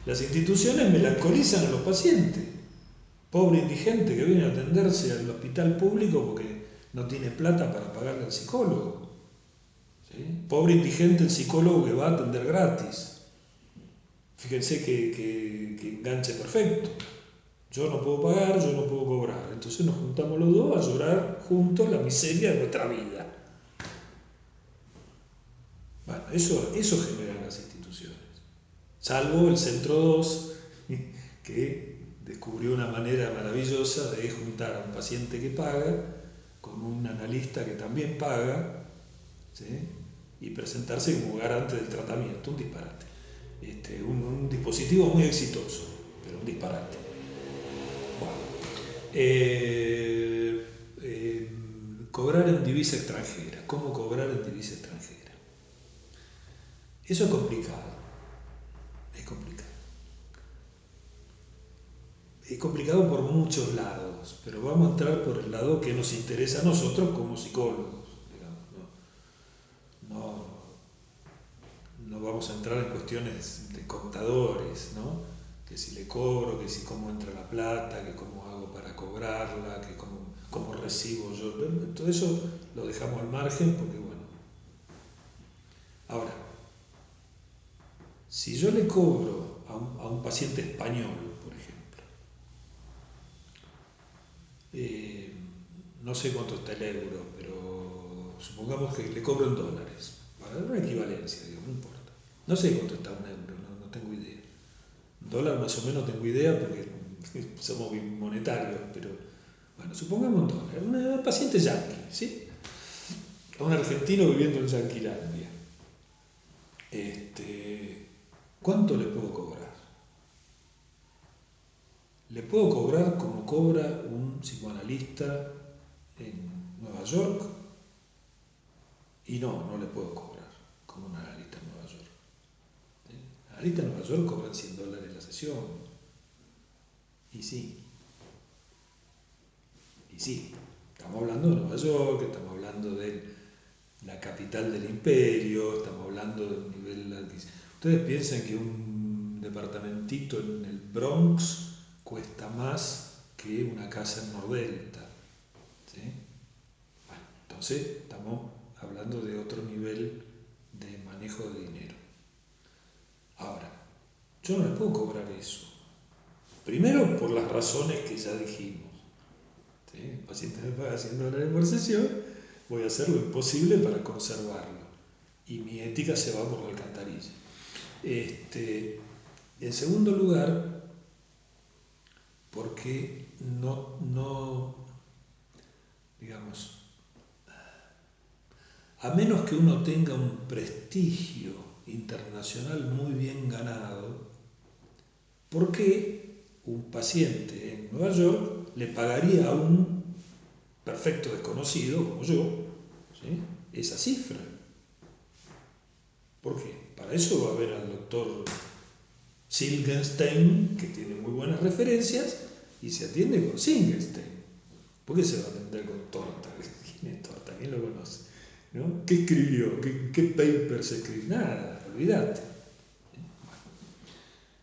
Las instituciones melancolizan a los pacientes. Pobre indigente que viene a atenderse al hospital público porque no tiene plata para pagarle al psicólogo. ¿Sí? Pobre indigente el psicólogo que va a atender gratis. Fíjense que enganche perfecto. Yo no puedo pagar, yo no puedo cobrar. Entonces nos juntamos los dos a llorar juntos la miseria de nuestra vida. Bueno, eso generan las instituciones. Salvo el Centro 2, que descubrió una manera maravillosa de juntar a un paciente que paga con un analista que también paga, ¿sí? Y presentarse como garante del tratamiento. Un disparate. Un dispositivo muy exitoso, pero un disparate. Cobrar en divisa extranjera. ¿Cómo cobrar en divisa extranjera? Eso es complicado. Es complicado. Es complicado por muchos lados, pero vamos a entrar por el lado que nos interesa a nosotros como psicólogos, digamos, no vamos a entrar en cuestiones de contadores, ¿no? Que si le cobro, que si cómo entra la plata, que cómo hago para cobrarla, que cómo recibo yo. Todo eso lo dejamos al margen porque, bueno. Ahora, si yo le cobro a un paciente español, por ejemplo, no sé cuánto está el euro, pero supongamos que le cobro en dólares, para dar una equivalencia, digamos, no importa. No sé cuánto está un euro, no tengo idea. Dólar más o menos tengo idea porque somos bimonetarios, pero bueno, supongamos un dólar, un paciente yanqui, ¿sí? A un argentino viviendo en Yanquilandia. ¿Cuánto le puedo cobrar? Le puedo cobrar como cobra un psicoanalista en Nueva York y no le puedo cobrar como un analista en Nueva York. Analista en Nueva York cobran $100 la sesión. Y sí, estamos hablando de Nueva York, estamos hablando de la capital del imperio, estamos hablando de un nivel altísimo. Ustedes piensan que un departamentito en el Bronx cuesta más que una casa en Nordelta, ¿sí? Bueno, entonces estamos hablando de otro nivel de manejo de dinero. Ahora, yo no le puedo cobrar eso. Primero por las razones que ya dijimos. ¿Sí? El paciente me paga $100 por sesión, voy a hacer lo imposible para conservarlo. Y mi ética se va por la alcantarilla. En segundo lugar, porque digamos, a menos que uno tenga un prestigio internacional muy bien ganado, ¿por qué un paciente en Nueva York le pagaría a un perfecto desconocido como yo, ¿sí?, esa cifra? ¿Por qué? Para eso va a ver al doctor Silgenstein, que tiene muy buenas referencias, y se atiende con Silgenstein. ¿Por qué se va a atender con Torta? ¿Quién es Torta? ¿Quién lo conoce? ¿No? ¿Qué escribió? ¿Qué paper se escribió? Nada, olvídate.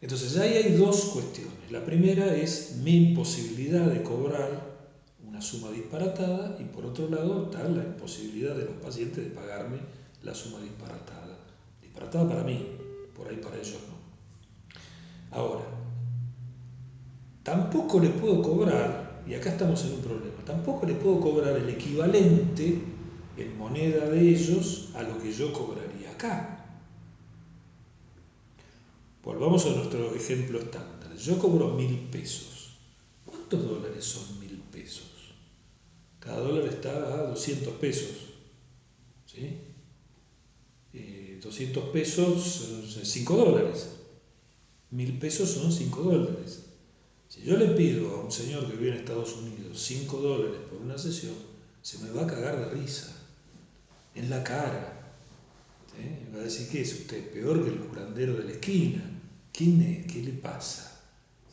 Entonces ahí hay dos cuestiones. La primera es mi imposibilidad de cobrar una suma disparatada, y por otro lado está la imposibilidad de los pacientes de pagarme la suma disparatada. Disparatada para mí, por ahí para ellos no. Ahora, tampoco le puedo cobrar, y acá estamos en un problema, tampoco le puedo cobrar el equivalente en moneda de ellos a lo que yo cobraría acá. Volvamos a nuestro ejemplo estándar. Yo cobro 1.000 pesos. ¿Cuántos dólares son 1.000 pesos? Cada dólar está a 200 pesos. ¿Sí? 200 pesos son 5 dólares. 1.000 pesos son 5 dólares. Si yo le pido a un señor que vive en Estados Unidos 5 dólares por una sesión, se me va a cagar de risa. En la cara. ¿Sí? Me va a decir, ¿qué es usted? Peor que el curandero de la esquina. ¿Quién es? ¿Qué le pasa?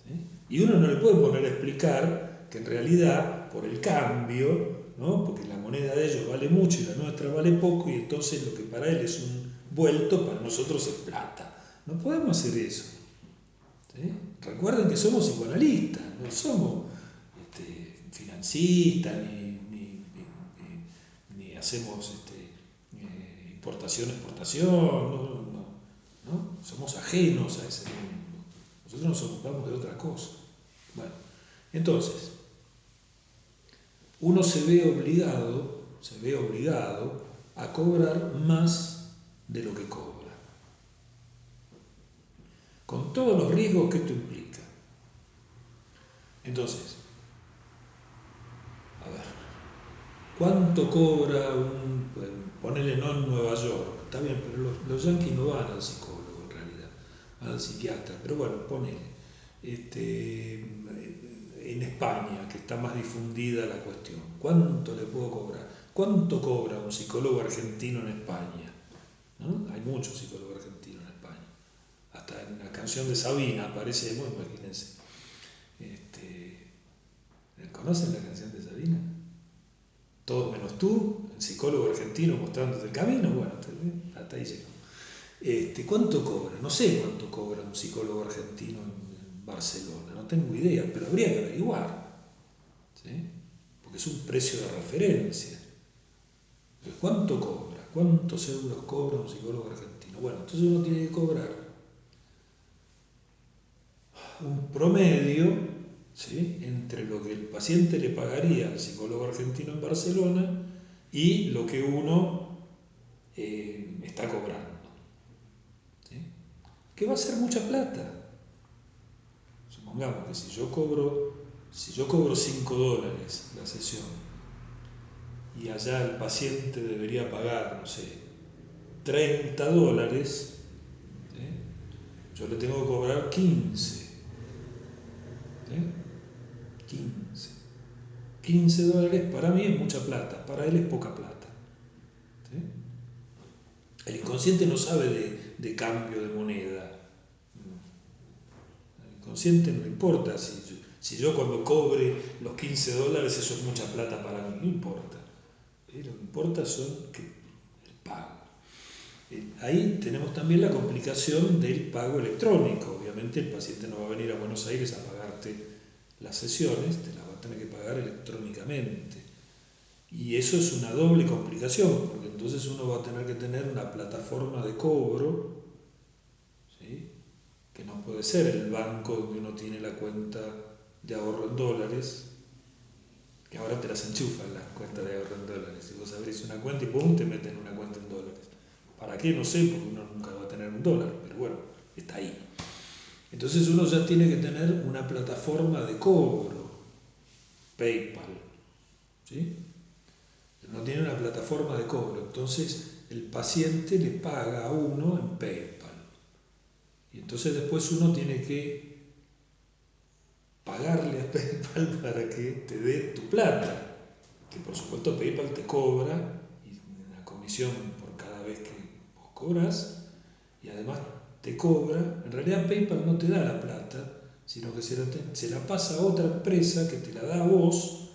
¿Sí? Y uno no le puede poner a explicar que en realidad, por el cambio, ¿no?, porque la moneda de ellos vale mucho y la nuestra vale poco, y entonces lo que para él es un vuelto, para nosotros es plata. No podemos hacer eso. ¿Sí? Recuerden que somos psicoanalistas, no somos financista, ni hacemos importación, exportación, ¿no? Somos ajenos a ese mundo. Nosotros nos ocupamos de otra cosa. Bueno, entonces, uno se ve obligado a cobrar más de lo que cobra, con todos los riesgos que esto implica. Entonces, a ver, ¿cuánto cobra ponele no en Nueva York? Está bien, pero los yanquis no van al psicólogo en realidad, van al psiquiatra, pero bueno, ponele. En España, que está más difundida la cuestión, ¿cuánto le puedo cobrar? ¿Cuánto cobra un psicólogo argentino en España? ¿No? Hay muchos psicólogos argentinos en España. Hasta en la canción de Sabina aparecemos, imagínense. ¿Conocen la canción de Sabina? Todos menos tú, el psicólogo argentino mostrándote el camino. Bueno, hasta ahí llegó. ¿Cuánto cobra? No sé cuánto cobra un psicólogo argentino en Barcelona, no tengo idea, pero habría que averiguar, ¿sí? Porque es un precio de referencia. ¿Cuánto cobra? ¿Cuántos euros cobra un psicólogo argentino? Bueno, entonces uno tiene que cobrar un promedio, ¿sí?, entre lo que el paciente le pagaría al psicólogo argentino en Barcelona y lo que uno está cobrando, ¿sí? Que va a ser mucha plata. Supongamos que si yo cobro $5 la sesión y allá el paciente debería pagar, no sé, $30, ¿sí?, yo le tengo que cobrar 15. ¿Sí? $15 para mí es mucha plata, para él es poca plata. ¿Sí? El inconsciente no sabe de cambio de moneda. Al inconsciente no le importa si yo cuando cobre los $15 eso es mucha plata para mí, no importa. Lo que importa son el pago. Ahí tenemos también la complicación del pago electrónico. Obviamente el paciente no va a venir a Buenos Aires a pagarte las sesiones, te las va a tener que pagar electrónicamente. Y eso es una doble complicación, porque entonces uno va a tener que tener una plataforma de cobro, ¿sí?, que no puede ser el banco donde uno tiene la cuenta de ahorro en dólares, que ahora te las enchufan las cuentas de ahorro en dólares. Si vos abrís una cuenta y pum, te meten una cuenta en dólares. ¿Para qué? No sé, porque uno nunca va a tener $1, pero bueno, está ahí. Entonces uno ya tiene que tener una plataforma de cobro, PayPal, ¿sí? No tiene una plataforma de cobro, entonces el paciente le paga a uno en PayPal. Y entonces después uno tiene que pagarle a PayPal para que te dé tu plata, que por supuesto PayPal te cobra una comisión por cada vez que vos cobras, y además te cobra, en realidad PayPal no te da la plata, sino que se la pasa a otra empresa que te la da a vos,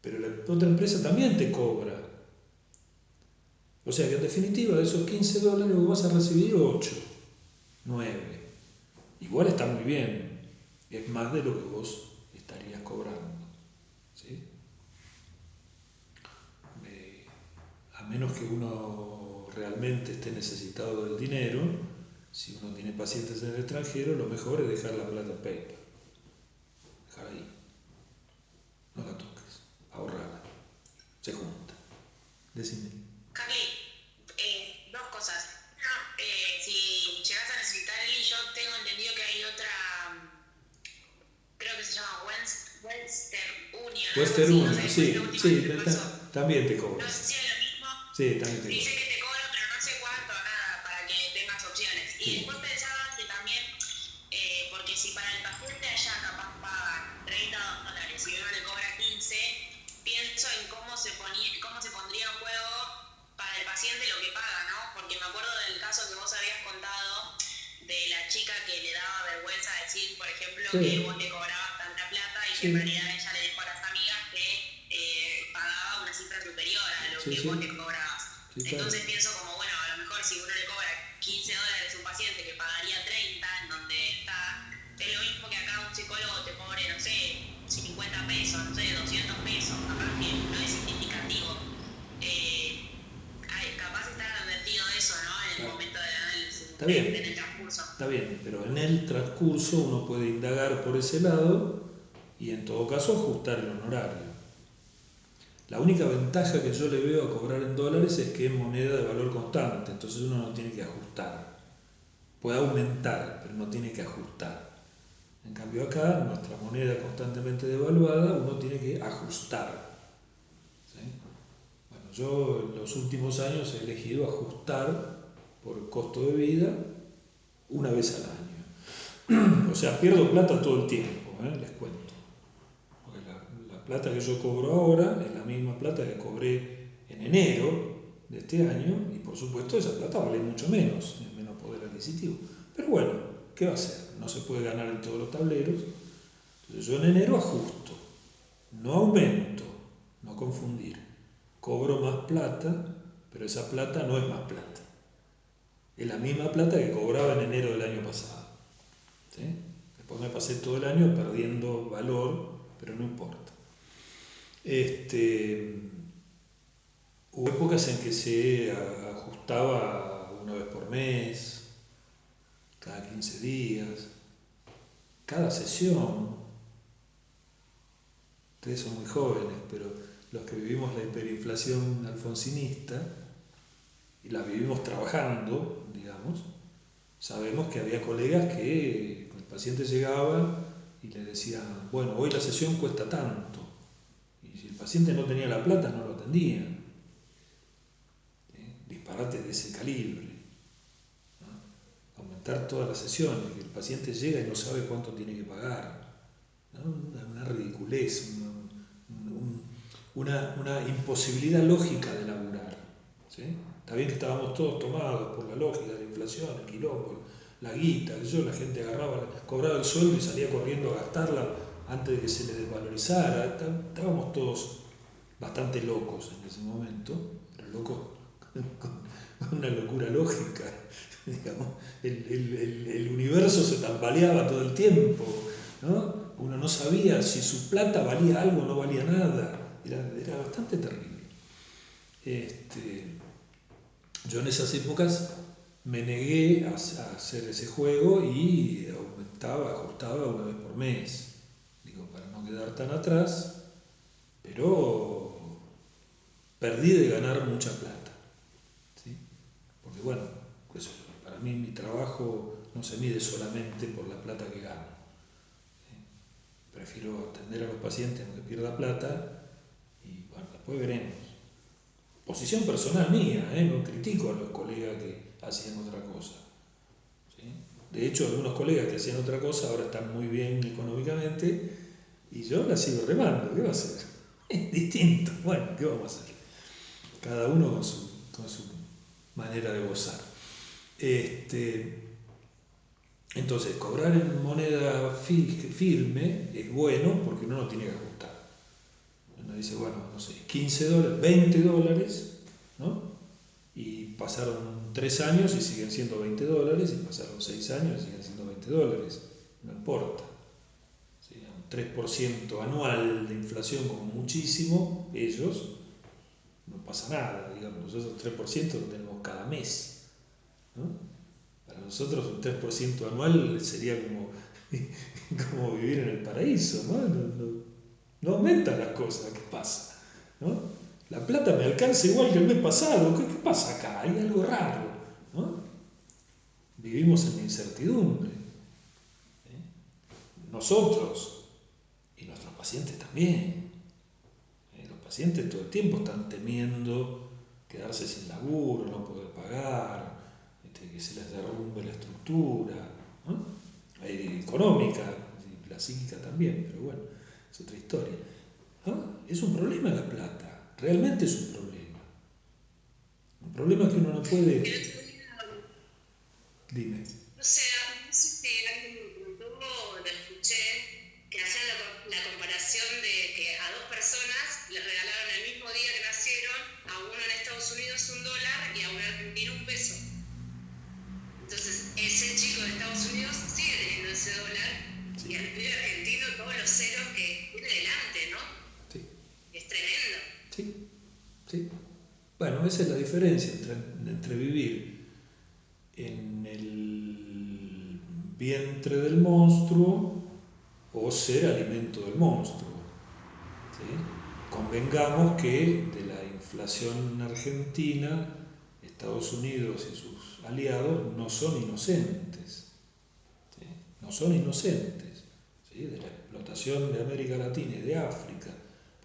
pero la otra empresa también te cobra. O sea que en definitiva de esos $15 vos vas a recibir 8, 9. Igual está muy bien, es más de lo que vos estarías cobrando, ¿sí? A menos que uno realmente esté necesitado del dinero, si uno tiene pacientes en el extranjero, lo mejor es dejar la plata en PayPal. Dejar ahí. No la toques. Ahorrala. Se junta. Decime. Carly, dos cosas. Uno, si llegas a necesitar el yo tengo entendido que hay otra, creo que se llama Western Union. Western Union, no sé, sí, también te cobra. No sé si es lo mismo. Sí, también te cobra. Dice que te cobra, pero no sé cuánto, nada, para que tengas opciones. Y Sí. después pensaba que también, porque si para el paciente allá capaz pagan $30 y uno le cobra 15, pienso en cómo se pondría en juego para el paciente lo que paga, ¿no? Porque me acuerdo del caso que vos habías contado de la chica que le daba vergüenza decir, por ejemplo, Sí. que vos le cobrabas tanta plata y que en realidad ella le dijo a las amigas que pagaba una cifra superior a lo que vos le cobrabas. Sí, claro. Entonces pienso como, bueno, a lo mejor si uno le cobra $15 a un paciente que pagaría 30, en donde está, es lo mismo que acá un psicólogo te cobre, no sé, 50 pesos, Está bien, en el transcurso. está bien, pero en el transcurso uno puede indagar por ese lado y en todo caso ajustar el honorario. La única ventaja que yo le veo a cobrar en dólares es que es moneda de valor constante, entonces uno no tiene que ajustar. Puede aumentar, pero no tiene que ajustar. En cambio acá, nuestra moneda constantemente devaluada, uno tiene que ajustar. ¿Sí? Bueno, yo en los últimos años he elegido ajustar por el costo de vida una vez al año. O sea, pierdo plata todo el tiempo, les cuento. Porque la plata que yo cobro ahora es la misma plata que cobré en enero de este año y por supuesto esa plata vale mucho menos, tiene menos poder adquisitivo. Pero bueno, ¿qué va a hacer? No se puede ganar en todos los tableros. Entonces yo en enero ajusto, no aumento, no confundir. Cobro más plata, pero esa plata no es más plata. Es la misma plata que cobraba en enero del año pasado. ¿Sí? Después me pasé todo el año perdiendo valor, pero no importa. Hubo épocas en que se ajustaba una vez por mes, cada 15 días, cada sesión. Ustedes son muy jóvenes, pero los que vivimos la hiperinflación alfonsinista y la vivimos trabajando, digamos, sabemos que había colegas que el paciente llegaba y le decían, bueno, hoy la sesión cuesta tanto. Y si el paciente no tenía la plata, no lo atendían. Disparate de ese calibre. ¿No? Aumentar todas las sesiones, que el paciente llega y no sabe cuánto tiene que pagar. ¿No? Una ridiculez, una imposibilidad lógica de laburar. ¿Sí? Está bien que estábamos todos tomados por la lógica de la inflación, el quilombo, la guita, la gente agarraba, cobraba el sueldo y salía corriendo a gastarla antes de que se le desvalorizara. Estábamos todos bastante locos en ese momento, pero locos con una locura lógica. Digamos, el universo se tambaleaba todo el tiempo, ¿no? Uno no sabía si su plata valía algo o no valía nada. Era bastante terrible. Yo en esas épocas me negué a hacer ese juego y ajustaba una vez por mes, digo, para no quedar tan atrás, pero perdí de ganar mucha plata, ¿sí? Porque bueno, pues para mí mi trabajo no se mide solamente por la plata que gano, ¿sí? Prefiero atender a los pacientes aunque pierda plata y bueno, después veremos. Posición personal mía, no critico a los colegas que hacían otra cosa, ¿sí? De hecho, algunos colegas que hacían otra cosa ahora están muy bien económicamente y yo la sigo remando. ¿Qué va a hacer? Es distinto. Bueno, ¿qué vamos a hacer? Cada uno con su manera de gozar. Entonces, cobrar en moneda firme es bueno porque uno no tiene que ajustar. Uno dice, bueno, no sé, 15 dólares, 20 dólares, ¿no? Y pasaron 3 años y siguen siendo 20 dólares, y pasaron 6 años y siguen siendo 20 dólares. No importa. ¿Sí? Un 3% anual de inflación como muchísimo, ellos, no pasa nada, digamos, nosotros 3% lo tenemos cada mes, ¿no? Para nosotros un 3% anual sería como vivir en el paraíso, ¿no? No aumentan las cosas, ¿qué pasa? ¿No? La plata me alcanza igual que el mes pasado, ¿qué pasa acá? Hay algo raro, ¿no? Vivimos en la incertidumbre. Nosotros y nuestros pacientes también. Los pacientes todo el tiempo están temiendo quedarse sin laburo, no poder pagar, que se les derrumbe la estructura, ¿no? Económica, la psíquica también, pero bueno, es otra historia. ¿No? Es un problema la plata, realmente es un problema. Un problema que uno no puede... Dime. No sé, no sé si alguien me contó o lo escuché, que hacían la comparación de que a dos personas les regalaron el mismo día que nacieron, a uno en Estados Unidos $1 y a un argentino $1. Entonces, ese chico de Estados Unidos sigue teniendo ese dólar, sí, y al pibe argentino todos los ceros que tiene delante, ¿no? Sí. Es tremendo. Sí, sí. Bueno, esa es la diferencia entre vivir en el vientre del monstruo o ser alimento del monstruo. ¿Sí? Convengamos que de la inflación argentina, Estados Unidos y sus aliados no son inocentes. ¿Sí? No son inocentes. ¿Sí? De la explotación de América Latina y de África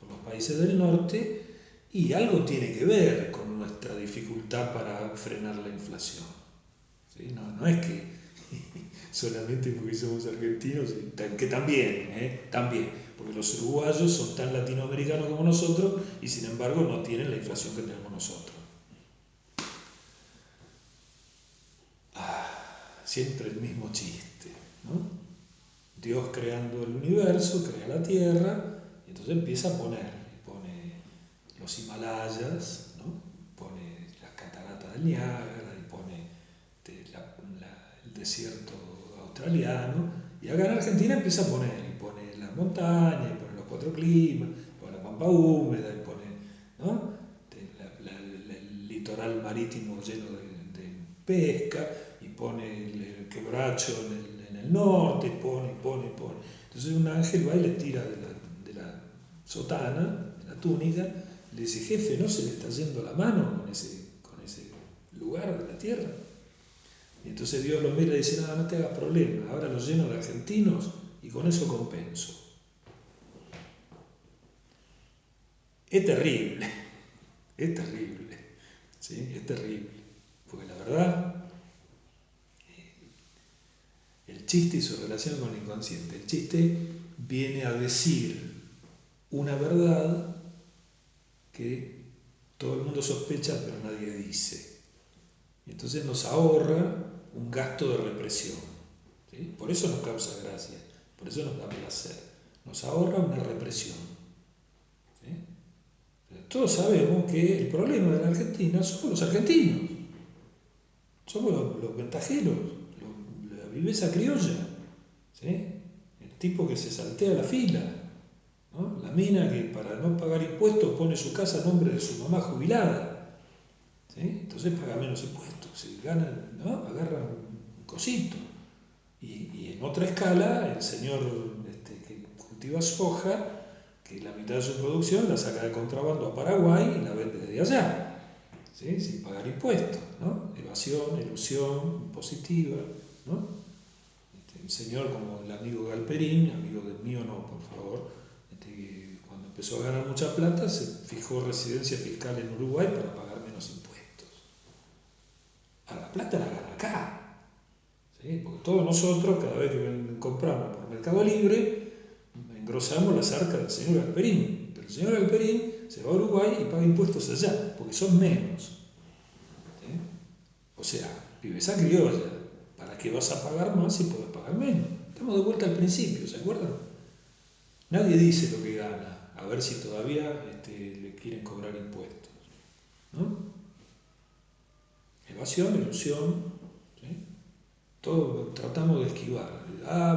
por los países del norte, y algo tiene que ver con nuestra dificultad para frenar la inflación. ¿Sí? No es que solamente porque somos argentinos, que también, porque los uruguayos son tan latinoamericanos como nosotros y sin embargo no tienen la inflación que tenemos nosotros. Siempre el mismo chiste, ¿no? Dios creando el universo, crea la Tierra, y entonces empieza a pone los Himalayas, ¿no? Pone las cataratas del Niágara, y pone el desierto australiano, y acá en Argentina empieza a poner, y pone las montañas, y pone los 4 climas, y pone la pampa húmeda, y pone, ¿no? El litoral marítimo lleno de pesca, y pone el quebracho en el norte, y pone. Entonces un ángel va y le tira de la sotana, de la túnica, le dice: jefe, ¿no se le está yendo la mano con ese lugar de la tierra? Y entonces Dios lo mira y dice: no te hagas problema, ahora lo lleno de argentinos y con eso compenso. Es terrible, ¿sí? Es terrible, porque la verdad, el chiste y su relación con el inconsciente. El chiste viene a decir una verdad que todo el mundo sospecha pero nadie dice. Y entonces nos ahorra un gasto de represión. ¿Sí? Por eso nos causa gracia, por eso nos da placer. Nos ahorra una represión. ¿Sí? Todos sabemos que el problema de la Argentina somos los argentinos. Somos los ventajeros, la viveza criolla. ¿Sí? El tipo que se saltea la fila, ¿no? La mina que para no pagar impuestos pone su casa a nombre de su mamá jubilada. ¿Sí? Entonces paga menos impuestos. Si ganan, ¿no? Agarra un cosito. Y en otra escala, el señor que cultiva soja, que la mitad de su producción la saca de contrabando a Paraguay y la vende desde allá, ¿sí? Sin pagar impuestos, ¿no? Evasión, elusión impositiva, ¿no? Un señor como el amigo Galperín, amigo del mío no, por favor, que cuando empezó a ganar mucha plata se fijó residencia fiscal en Uruguay para pagar menos impuestos. A la plata la gana acá. ¿Sí? Porque todos nosotros, cada vez que compramos por Mercado Libre, engrosamos las arcas del señor Galperín. Pero el señor Galperín se va a Uruguay y paga impuestos allá, porque son menos. ¿Sí? O sea, viveza criolla. ¿Para qué vas a pagar más si puedes pagar menos? Estamos de vuelta al principio, ¿se acuerdan? Nadie dice lo que gana, a ver si todavía le quieren cobrar impuestos. ¿No? Evasión, ilusión. Todo tratamos de esquivar.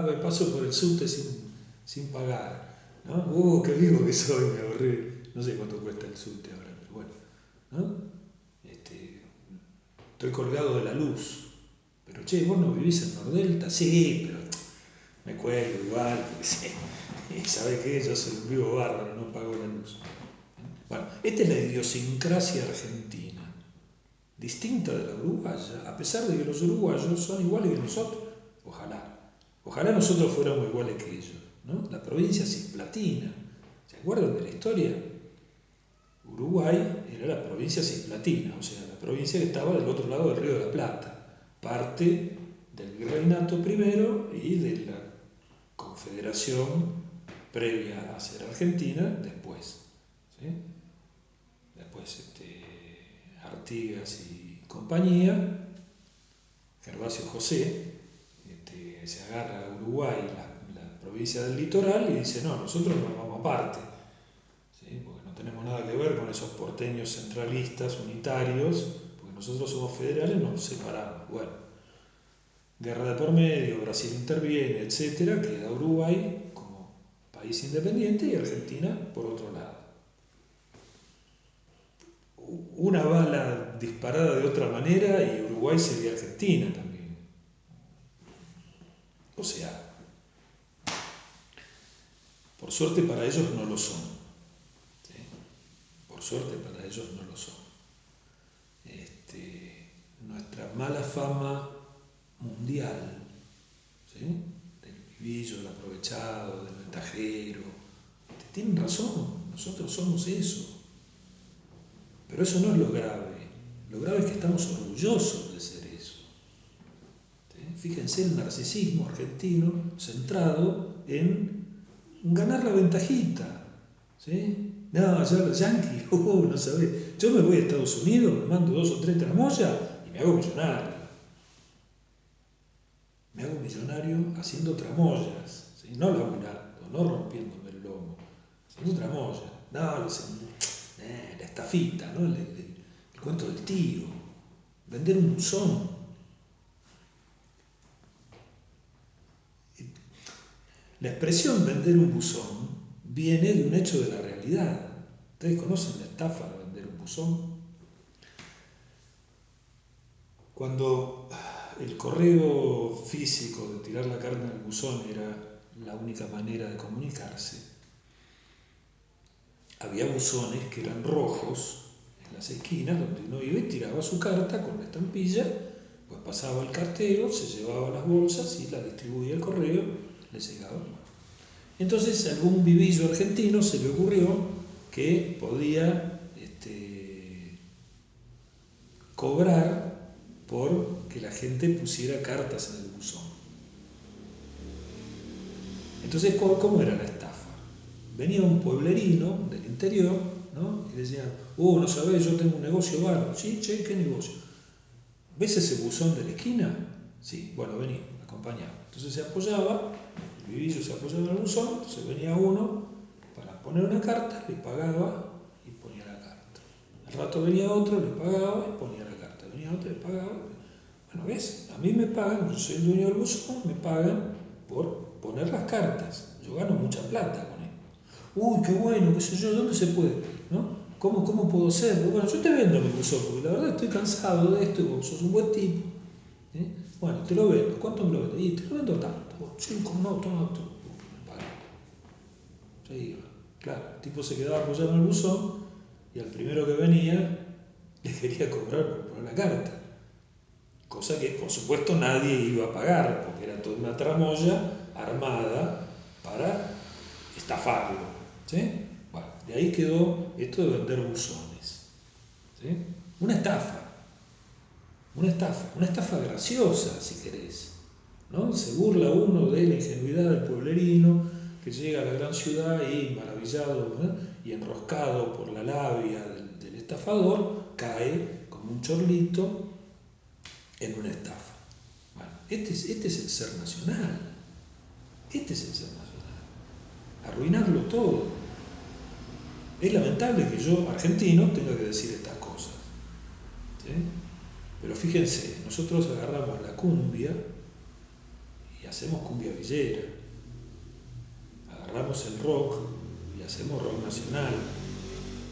Me paso por el subte sin pagar. ¿No? Qué vivo que soy, me ahorré. No sé cuánto cuesta el subte ahora, pero bueno. ¿No? Estoy colgado de la luz. Pero che, ¿vos no vivís en Nordelta? Sí, pero me cuelgo igual, porque sí. Y ¿sabés qué? Yo soy un vivo bárbaro, no pago la luz. Bueno, esta es la idiosincrasia argentina, distinta de la uruguaya, a pesar de que los uruguayos son iguales que nosotros. Ojalá nosotros fuéramos iguales que ellos, ¿no? La provincia cisplatina, ¿se acuerdan de la historia? Uruguay era la provincia cisplatina, o sea, la provincia que estaba del otro lado del Río de la Plata, parte del virreinato primero y de la confederación previa a ser Argentina después. ¿Sí? Después Artigas y compañía, Gervasio José, se agarra a Uruguay, la provincia del litoral, y dice: no, nosotros nos vamos aparte, ¿sí? Porque no tenemos nada que ver con esos porteños centralistas, unitarios, porque nosotros somos federales, nos separamos. Bueno, guerra de por medio, Brasil interviene, etc. Queda Uruguay como país independiente y Argentina por otro lado. Una bala disparada de otra manera y Uruguay sería Argentina también. O sea, por suerte para ellos no lo son. ¿Sí? Por suerte para ellos no lo son. Nuestra mala fama mundial, ¿sí? Del vivillo, del aprovechado, del ventajero, tienen razón, nosotros somos eso. Pero eso no es lo grave. Lo grave es que estamos orgullosos de ser eso. ¿Sí? Fíjense el narcisismo argentino centrado en ganar la ventajita. ¿Sí? No, yo los yanquis, no sabés. Yo me voy a Estados Unidos, me mando 2 o 3 tramoyas y me hago millonario. Me hago millonario haciendo tramoyas, ¿sí? No laburando, no rompiéndome el lomo, haciendo tramoyas. No, la estafita, ¿no? El cuento del tío, vender un buzón. La expresión vender un buzón viene de un hecho de la realidad. ¿Ustedes conocen la estafa de vender un buzón? Cuando el correo físico de tirar la carne al buzón era la única manera de comunicarse, había buzones que eran rojos en las esquinas donde uno iba y tiraba su carta con la estampilla, pues pasaba el cartero, se llevaba las bolsas y la distribuía al correo, le llegaba. Entonces a algún vivillo argentino se le ocurrió que podía cobrar por que la gente pusiera cartas en el buzón. Entonces, ¿cómo era la estafa? Venía un pueblerino del interior, ¿no? Y decía, no sabés, yo tengo un negocio bárbaro. Sí, che, ¿qué negocio? ¿Ves ese buzón de la esquina? Sí, bueno, vení, acompañame. Entonces se apoyaba, el vivillo se apoyaba en el buzón, entonces venía uno para poner una carta, le pagaba y ponía la carta. Al rato venía otro, le pagaba y ponía la carta. Venía otro, le pagaba. Bueno, ¿ves? A mí me pagan, yo soy el dueño del buzón, me pagan por poner las cartas. Yo gano mucha plata con esto. Uy, qué bueno, qué sé yo, ¿dónde se puede? ¿No? ¿Cómo puedo hacerlo? Bueno, yo te vendo mi buzón, porque la verdad estoy cansado de esto y vos sos un buen tipo. ¿Eh? Bueno, te lo vendo. ¿Cuánto me lo vendes? Y te lo vendo tanto. Sí, como no, toma, me pagan. Se iba. Claro, el tipo se quedaba apoyado en el buzón y al primero que venía le quería cobrar por poner la carta. Cosa que, por supuesto, nadie iba a pagar, porque era toda una tramoya armada para estafarlo. ¿Sí? Bueno, de ahí quedó esto de vender buzones. ¿Sí? Una estafa graciosa, si querés. ¿No? Se burla uno de la ingenuidad del pueblerino que llega a la gran ciudad y, maravillado, ¿no? Y enroscado por la labia del estafador, cae como un chorlito en una estafa. Bueno, este es el ser nacional. Este es el ser nacional. Arruinarlo todo. Es lamentable que yo, argentino, tenga que decir estas cosas. ¿Sí? Pero fíjense, nosotros agarramos la cumbia y hacemos cumbia villera. Agarramos el rock y hacemos rock nacional,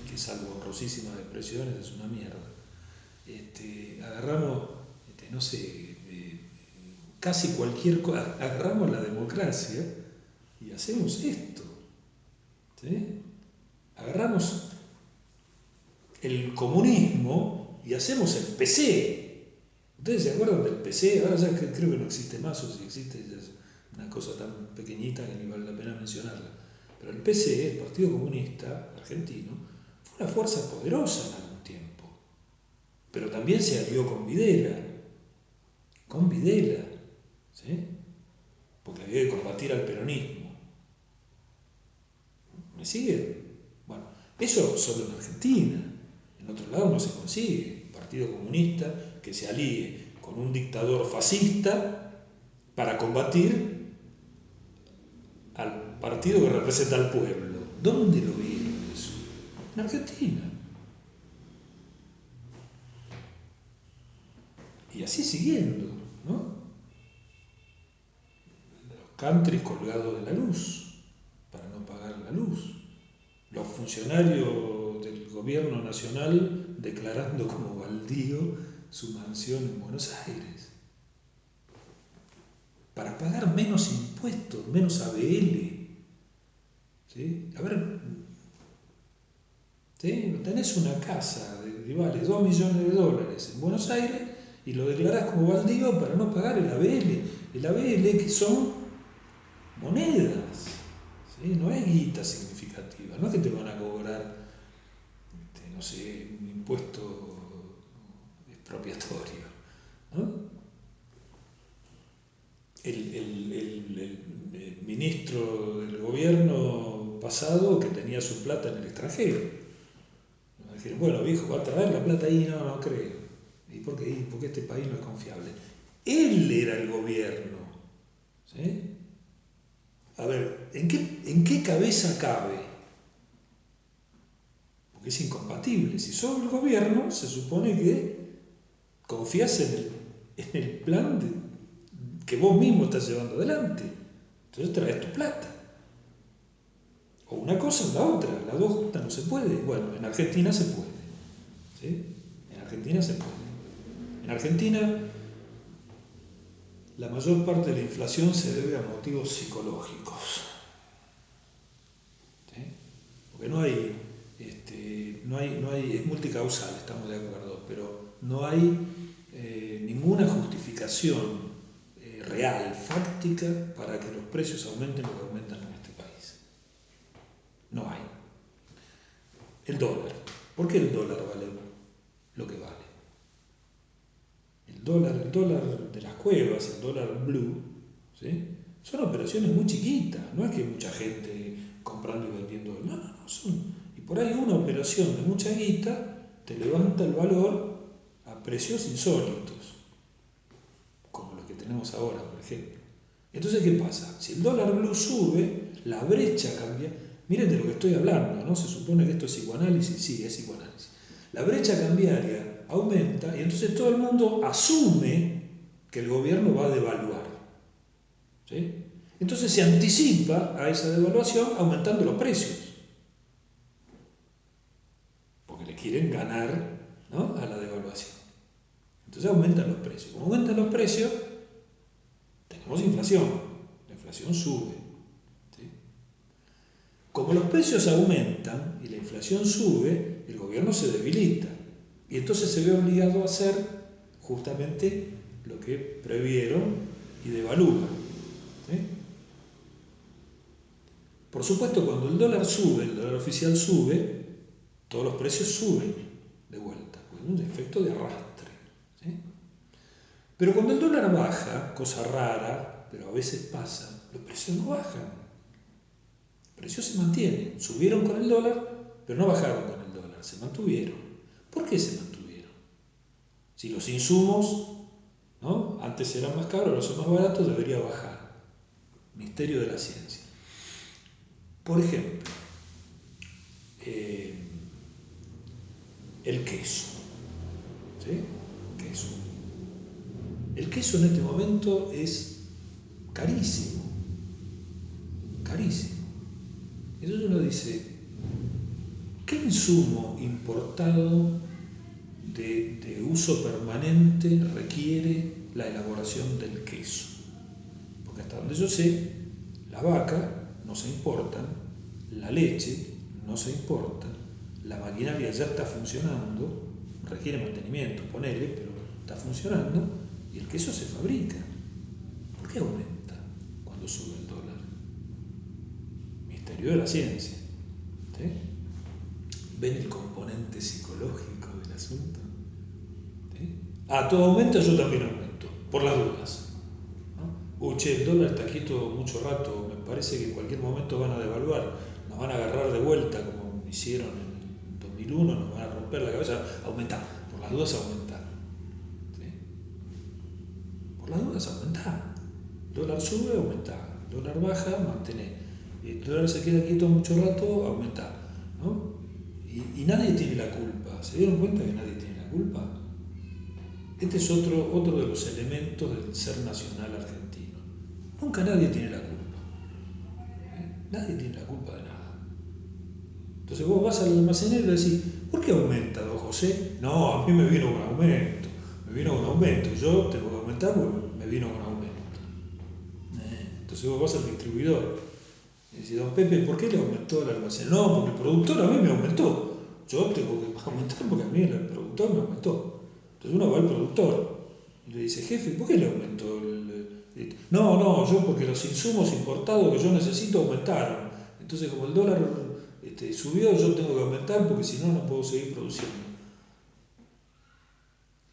que salvo honrosísimas expresiones es una mierda. Agarramos, no sé, casi cualquier cosa, agarramos la democracia y hacemos esto. ¿Sí? Agarramos el comunismo y hacemos el PC. ¿Ustedes se acuerdan del PC? Ahora ya creo que no existe más, o si existe ya es una cosa tan pequeñita que ni vale la pena mencionarla. Pero el PC, el Partido Comunista Argentino, fue una fuerza poderosa en algún tiempo. Pero también se alió con Videla. ¿Sí? Porque había que combatir al peronismo. ¿Me siguen? Bueno, eso solo en Argentina. En otro lado no se consigue. Un partido comunista que se alíe con un dictador fascista para combatir al partido que representa al pueblo. ¿Dónde lo vieron eso? En Argentina. Y así siguiendo, ¿no? Los countries colgados de la luz, para no pagar la luz. Los funcionarios del gobierno nacional declarando como baldío su mansión en Buenos Aires. para pagar menos impuestos, menos ABL. ¿Sí? A ver, ¿sí? Tenés una casa que vale 2 millones de dólares en Buenos Aires y lo declarás como baldío para no pagar el ABL. El ABL que son monedas, ¿sí? No es guita significativa, no es que te van a cobrar, no sé, un impuesto expropiatorio, ¿no? El ministro del gobierno pasado que tenía su plata en el extranjero. Dijeron, bueno, viejo, ¿va a traer la plata ahí? No, no creo. ¿Y por qué? Porque este país no es confiable. Él era el gobierno. ¿Sí? A ver, ¿en qué cabeza cabe? Porque es incompatible. Si sos el gobierno, se supone que confías en el plan que vos mismo estás llevando adelante. Entonces traes tu plata. O una cosa o la otra. Las dos juntas no se puede. Bueno, en Argentina se puede. ¿Sí? En Argentina se puede. En Argentina la mayor parte de la inflación se debe a motivos psicológicos. ¿Sí? Porque no hay, es multicausal, estamos de acuerdo, pero no hay ninguna justificación real, fáctica, para que los precios aumenten lo que aumentan en este país. No hay. El dólar. ¿Por qué el dólar vale lo que vale? El dólar de las cuevas, el dólar blue, ¿sí? Son operaciones muy chiquitas, no es que hay mucha gente comprando y vendiendo, no, y por ahí una operación de mucha guita te levanta el valor a precios insólitos, como los que tenemos ahora, por ejemplo. Entonces, ¿qué pasa? Si el dólar blue sube, la brecha cambia. Miren de lo que estoy hablando, ¿no? Se supone que esto es psicoanálisis, sí, es psicoanálisis. La brecha cambiaria aumenta y entonces todo el mundo asume que el gobierno va a devaluar. ¿Sí? Entonces se anticipa a esa devaluación aumentando los precios. Porque le quieren ganar, ¿no?, a la devaluación. Entonces aumentan los precios. Como aumentan los precios, tenemos inflación. La inflación sube. ¿Sí? Como los precios aumentan y la inflación sube, el gobierno se debilita. Y entonces se ve obligado a hacer justamente lo que previeron y devalúan. ¿Sí? Por supuesto, cuando el dólar sube, el dólar oficial sube, todos los precios suben de vuelta. Es un efecto de arrastre. ¿Sí? Pero cuando el dólar baja, cosa rara, pero a veces pasa, los precios no bajan. Los precios se mantienen. Subieron con el dólar, pero no bajaron con el dólar, se mantuvieron. ¿Por qué se mantuvieron? Si los insumos, ¿no?, antes eran más caros, ahora son más baratos, debería bajar. Misterio de la ciencia. Por ejemplo, el queso. ¿Sí? Queso. El queso en este momento es carísimo. Carísimo. Entonces uno dice, ¿qué insumo importado de uso permanente requiere la elaboración del queso? Porque hasta donde yo sé, la vaca no se importa, la leche no se importa, la maquinaria ya está funcionando, requiere mantenimiento, ponele, pero está funcionando, y el queso se fabrica. ¿Por qué aumenta cuando sube el dólar? Misterio de la ciencia. ¿Sí? ¿Ven el componente psicológico del asunto? ¿Sí? Todo aumenta, yo también aumento, por las dudas. ¿No? El dólar está quieto mucho rato, me parece que en cualquier momento van a devaluar, nos van a agarrar de vuelta como hicieron en 2001, nos van a romper la cabeza, aumentar, por las dudas aumentar. ¿Sí? Por las dudas aumentar. Dólar sube, aumentar. Dólar baja, mantener. El dólar se queda quieto mucho rato, aumentar. ¿No? Y nadie tiene la culpa. ¿Se dieron cuenta que nadie tiene la culpa? Este es otro de los elementos del ser nacional argentino. Nunca nadie tiene la culpa. Nadie tiene la culpa de nada. Entonces vos vas al almacenero y decís, ¿por qué aumenta, don José? No, a mí me vino un aumento. Me vino un aumento. Yo tengo que aumentar porque me vino un aumento. Entonces vos vas al distribuidor y decís, don Pepe, ¿por qué le aumentó el almacén? No, porque el productor a mí me aumentó. Yo tengo que aumentar porque a mí el productor me aumentó. Entonces uno va al productor y le dice, jefe, ¿por qué le aumentó No, yo porque los insumos importados que yo necesito aumentaron. Entonces como el dólar subió, yo tengo que aumentar porque si no, no puedo seguir produciendo.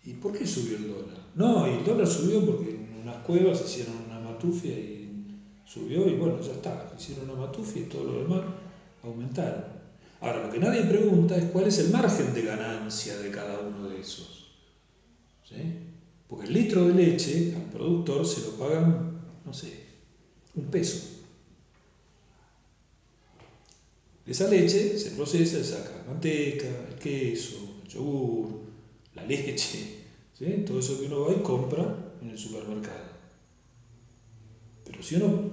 ¿Y por qué subió el dólar? No, y el dólar subió porque en unas cuevas hicieron una matufia y subió y bueno, ya está. Hicieron una matufia y todo lo demás aumentaron. Ahora, lo que nadie pregunta es cuál es el margen de ganancia de cada uno de esos. ¿Sí? Porque el litro de leche al productor se lo pagan, no sé, $1. De esa leche se procesa, se saca la manteca, el queso, el yogur, la leche, ¿sí? Todo eso que uno va y compra en el supermercado. Pero si uno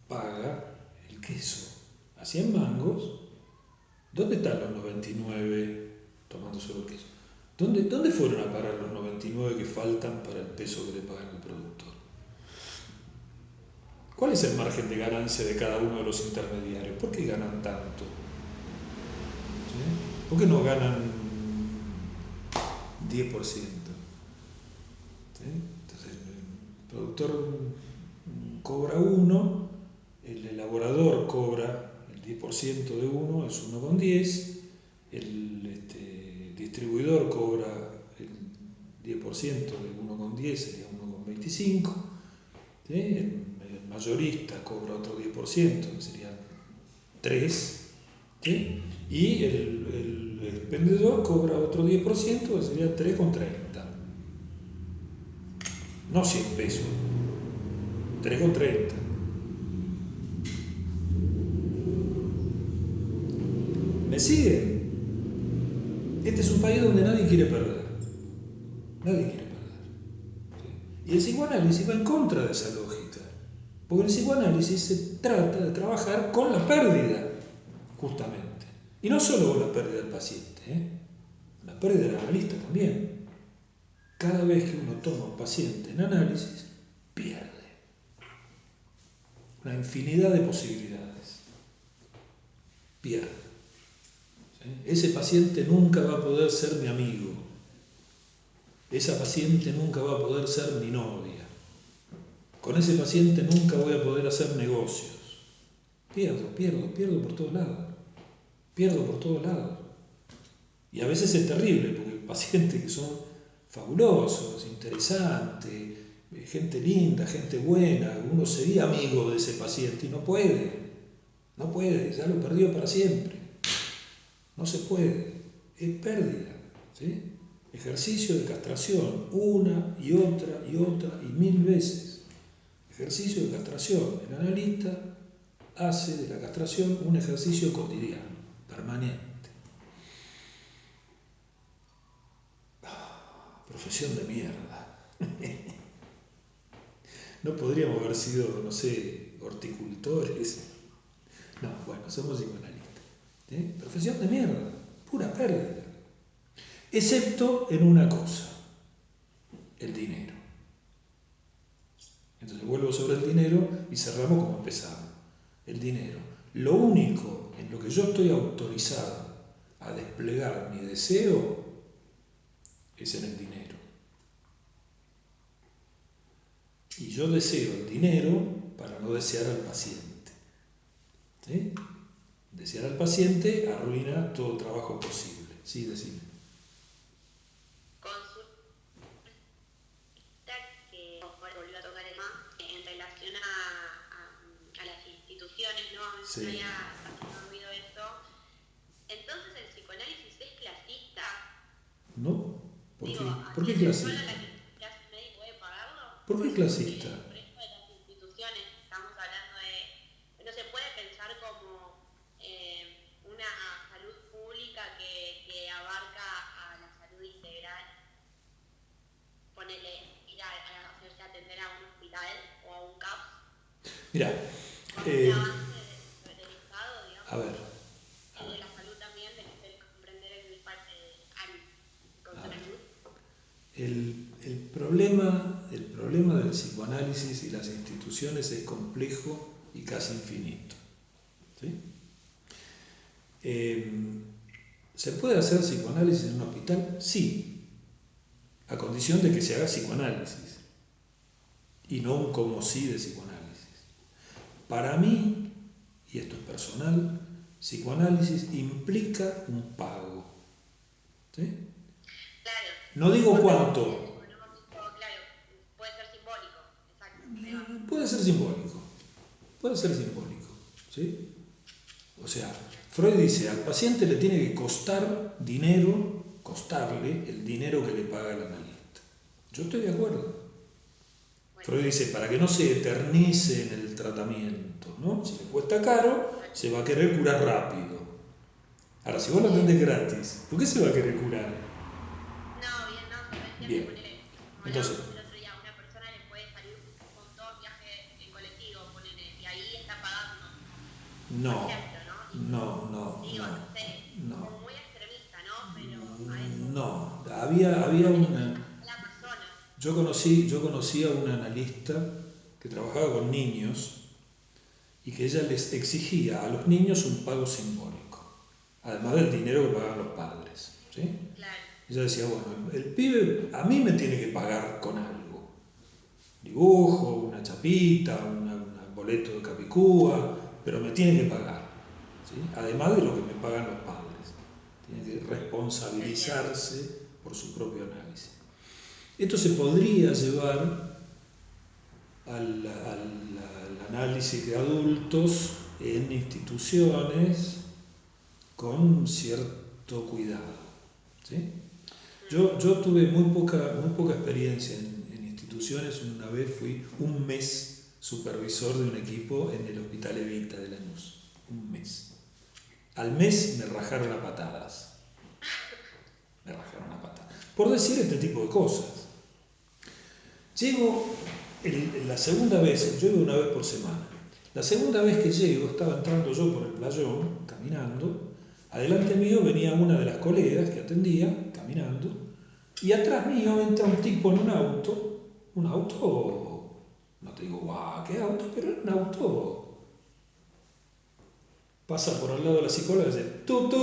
paga el queso a 100 mangos, ¿dónde están los 99 tomando solo el queso? ¿Dónde fueron a parar los 99 que faltan para el peso que le pagan al productor? ¿Cuál es el margen de ganancia de cada uno de los intermediarios? ¿Por qué ganan tanto? ¿Sí? ¿Por qué no ganan 10%? ¿Sí? Entonces, el productor cobra 1, el elaborador cobra el 10% de 1, es 1,10, el distribuidor cobra el 10% de 1,10, sería 1,25, ¿sí? El mayorista cobra otro 10%, que serían 3, ¿sí? Y el vendedor cobra otro 10%, que sería 3,30. No 100 pesos, 3,30. ¿Me siguen? Este es un país donde nadie quiere perder. Nadie quiere perder. ¿Sí? Y el psicoanálisis va en contra de esa lógica. Porque el psicoanálisis se trata de trabajar con la pérdida, justamente. Y no solo con la pérdida del paciente, la pérdida del analista también. Cada vez que uno toma a un paciente en análisis, pierde. Una infinidad de posibilidades. Pierde. ¿Sí? Ese paciente nunca va a poder ser mi amigo. Esa paciente nunca va a poder ser mi novia. Con ese paciente nunca voy a poder hacer negocios. Pierdo por todos lados. Pierdo por todos lados. Y a veces es terrible, porque pacientes que son fabulosos, interesantes, gente linda, gente buena, uno sería amigo de ese paciente y no puede, ya lo perdió para siempre. No se puede, es pérdida, ¿sí? Ejercicio de castración, una y otra y 1000 veces. Ejercicio de castración. El analista hace de la castración un ejercicio cotidiano, permanente. Profesión de mierda. No podríamos haber sido, no sé, horticultores. No, bueno, somos psicoanalistas. ¿Sí? Profesión de mierda, pura pérdida. Excepto en una cosa, el dinero. Entonces vuelvo sobre el dinero y cerramos como empezamos. El dinero. Lo único en lo que yo estoy autorizado a desplegar mi deseo es en el dinero. Y yo deseo el dinero para no desear al paciente. ¿Sí? Desear al paciente arruina todo el trabajo posible. Sí, decime. Consulta que volvió a tocar el tema en relación a las instituciones, ¿no? Sí. Me había oído esto. Entonces, ¿el psicoanálisis es clasista? No. ¿Por Digo, qué? ¿Por qué ¿es clasista? solo la clase médica puede pagarlo? ¿Por qué clasista? El resto de las instituciones, estamos hablando de, no se puede pensar como una salud pública que abarca a la salud integral. Ponele, ir a hacerse atender a un hospital o a un CAPS. Mira, Con un avance del Estado, digamos. a ver. El de la salud también, de comprender el con salud. El problema del psicoanálisis y las instituciones es complejo y casi infinito. ¿Sí? ¿Se puede hacer psicoanálisis en un hospital? Sí, a condición de que se haga psicoanálisis y no un como sí de psicoanálisis. Para mí, y esto es personal, psicoanálisis implica un pago. ¿Sí? Claro. No digo cuánto. Claro, puede ser simbólico, exacto. Puede ser simbólico, ¿sí? O sea, Freud dice, al paciente le tiene que costarle el dinero que le paga el analista. Yo estoy de acuerdo. Freud dice, para que no se eternice en el tratamiento, ¿no? Si le cuesta caro, se va a querer curar rápido. Ahora, si vos lo atendés gratis, ¿por qué se va a querer curar? Bien. Entonces, el otro día, a una persona le puede salir un montón viaje en colectivo, y ahí está pagando. no, Por ejemplo, no, Digo, no, no sé, no, como muy extremista, ¿no? Pero a eso. no. Había una... La persona. Yo conocí a una analista que trabajaba con niños y que ella les exigía a los niños un pago simbólico, además del dinero que pagaban los padres. ¿Sí? Claro. Ella decía, bueno, el pibe a mí me tiene que pagar con algo. Dibujo, una chapita, un boleto de Capicúa, pero me tiene que pagar. ¿Sí? Además de lo que me pagan los padres. Tiene que responsabilizarse por su propio análisis. Esto se podría llevar al análisis de adultos en instituciones con cierto cuidado. ¿Sí? Yo tuve muy poca experiencia en instituciones. Una vez fui un mes supervisor de un equipo en el Hospital Evita de Lanús. Un mes. Al mes me rajaron a patadas. Por decir este tipo de cosas. Llego la segunda vez, yo iba una vez por semana. La segunda vez que llego, estaba entrando yo por el playón, caminando. Adelante mío venía una de las colegas que atendía, caminando. Y atrás mío entra un tipo en un auto, no te digo, guau, qué auto, pero era un auto. Pasa por al lado de la psicóloga y dice, tut,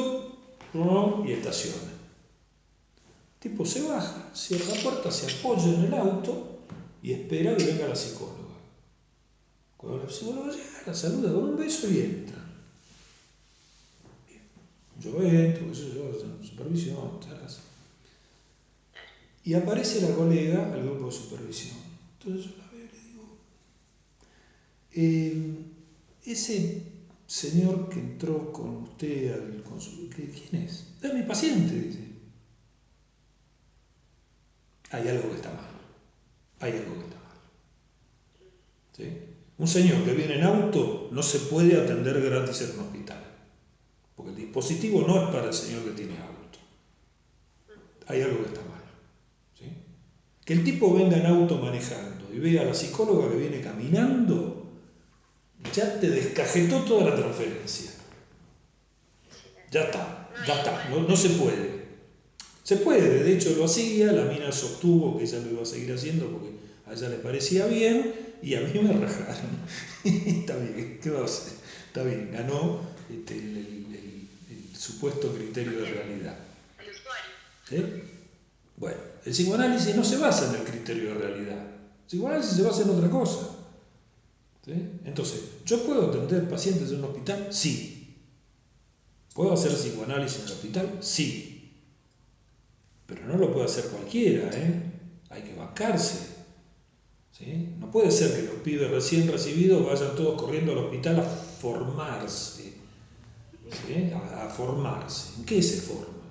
y estaciona. El tipo se baja, cierra la puerta, se apoya en el auto y espera que venga la psicóloga. Cuando la psicóloga llega, la saluda con un beso y entra. Bien. Yo entro, qué sé yo, supervisión, charlas. Y aparece la colega al grupo de supervisión. Entonces yo la veo y le digo, ese señor que entró con usted al consultorio, ¿quién es? Es mi paciente, dice. Hay algo que está mal. ¿Sí? Un señor que viene en auto no se puede atender gratis en un hospital, porque el dispositivo no es para el señor que tiene auto. Hay algo que está mal. ¿Sí? Que el tipo venga en auto manejando y vea a la psicóloga que viene caminando, ya te descajetó toda la transferencia. Ya está, no se puede. Se puede, de hecho lo hacía, la mina sostuvo que ella lo iba a seguir haciendo porque a ella le parecía bien y a mí me rajaron. Está bien, ¿qué va a hacer? Está bien, ganó el supuesto criterio de realidad. El usuario. ¿Sí? Bueno, el psicoanálisis no se basa en el criterio de realidad. El psicoanálisis se basa en otra cosa. ¿Sí? Entonces, ¿yo puedo atender pacientes en un hospital? Sí. ¿Puedo hacer psicoanálisis en el hospital? Sí. Pero no lo puede hacer cualquiera, ¿eh? Hay que bancarse. ¿Sí? No puede ser que los pibes recién recibidos vayan todos corriendo al hospital a formarse. ¿Sí? A formarse. ¿En qué se forman?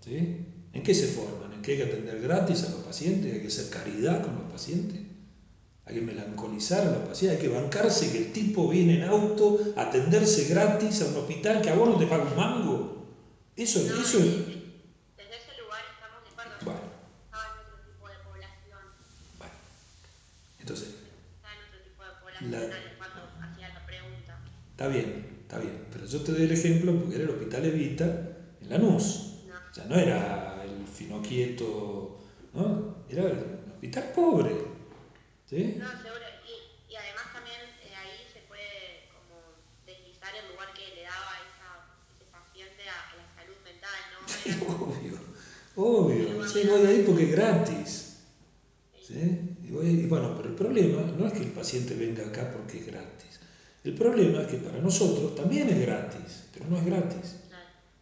¿Sí? ¿En qué se forman? ¿En qué hay que atender gratis a los pacientes? ¿Hay que hacer caridad con los pacientes? ¿Hay que melancolizar a los pacientes? ¿Hay que bancarse que el tipo viene en auto a atenderse gratis a un hospital que a vos no te paga un mango? Eso es... Desde ese lugar estamos de acuerdo. Bueno. Estaba en otro tipo de población. Bueno. Entonces... Estaba en otro tipo de población cuando hacía la pregunta. Está bien. Pero yo te doy el ejemplo porque era el Hospital Evita en Lanús. No. O sea, no era el Finoquieto, ¿no? Era el hospital pobre. ¿Sí? No, seguro. Y además también ahí se puede como deslizar el lugar que le daba ese paciente a la salud mental, ¿no? Obvio, obvio. Sí, voy ahí porque es gratis. ¿Sí? Y bueno, pero el problema no es que el paciente venga acá porque es gratis. El problema es que para nosotros también es gratis, pero no es gratis.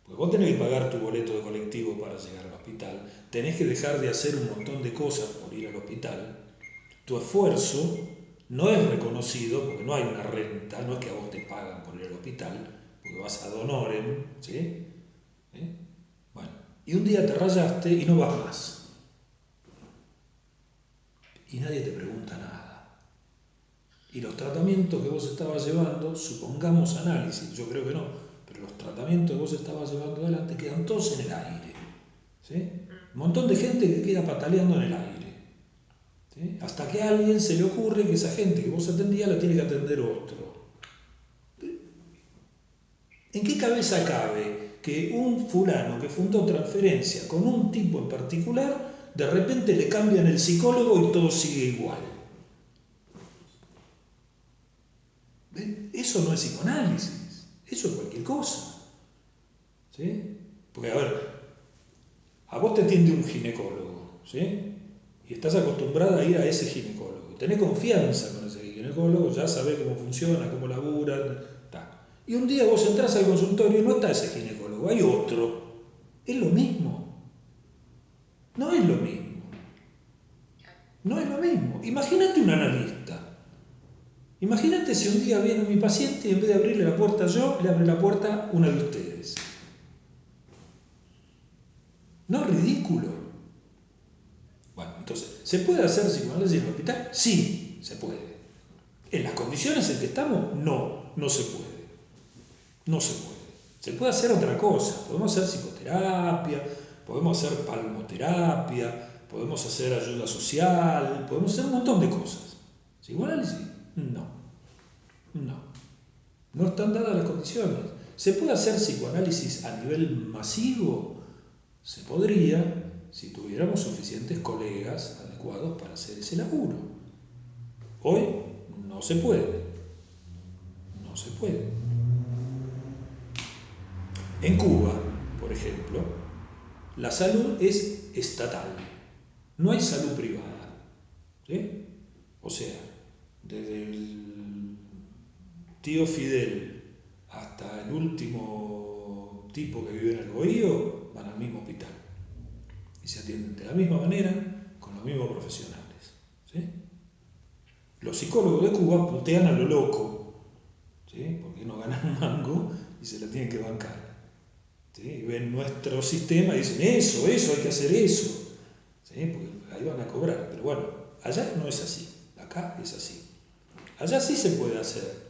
Porque vos tenés que pagar tu boleto de colectivo para llegar al hospital, tenés que dejar de hacer un montón de cosas por ir al hospital. Tu esfuerzo no es reconocido porque no hay una renta, no es que a vos te pagan por ir al hospital, porque vas ad honorem, ¿sí? Bueno, y un día te rayaste y no vas más. Y nadie te pregunta nada. Y los tratamientos que vos estabas llevando, supongamos análisis, yo creo que no, pero los tratamientos que vos estabas llevando adelante quedan todos en el aire. ¿Sí? Un montón de gente que queda pataleando en el aire. ¿Sí? Hasta que a alguien se le ocurre que esa gente que vos atendías la tiene que atender otro. ¿En qué cabeza cabe que un fulano que fundó Transferencia con un tipo en particular, de repente le cambian el psicólogo y todo sigue igual? ¿Ven? Eso no es psicoanálisis, eso es cualquier cosa. ¿Sí? Porque, a ver, a vos te atiende un ginecólogo, ¿sí? Y estás acostumbrada a ir a ese ginecólogo. Tenés confianza con ese ginecólogo, ya sabés cómo funciona, cómo labura. Y un día vos entrás al consultorio y no está ese ginecólogo, hay otro. Es lo mismo. No es lo mismo. No es lo mismo. Imagínate un analista. Imagínate si un día viene mi paciente y en vez de abrirle la puerta yo, le abre la puerta una de ustedes. ¿No es ridículo? Bueno, entonces, ¿se puede hacer psicoanálisis en el hospital? Sí, se puede. ¿En las condiciones en que estamos? No, no se puede. No se puede. Se puede hacer otra cosa. Podemos hacer psicoterapia, podemos hacer palmoterapia, podemos hacer ayuda social, podemos hacer un montón de cosas. ¿Psicoanálisis? No. No. No están dadas las condiciones. ¿Se puede hacer psicoanálisis a nivel masivo? Se podría si tuviéramos suficientes colegas adecuados para hacer ese laburo. Hoy no se puede. No se puede. En Cuba, por ejemplo, la salud es estatal. No hay salud privada. ¿Sí? O sea, desde el tío Fidel hasta el último tipo que vive en el Bohío van al mismo hospital. Y se atienden de la misma manera, con los mismos profesionales. ¿Sí? Los psicólogos de Cuba putean a lo loco, ¿sí? Porque no ganan un mango y se la tienen que bancar. ¿Sí? Y ven nuestro sistema y dicen, eso, hay que hacer eso. ¿Sí? Porque ahí van a cobrar. Pero bueno, allá no es así, acá es así. Allá sí se puede hacer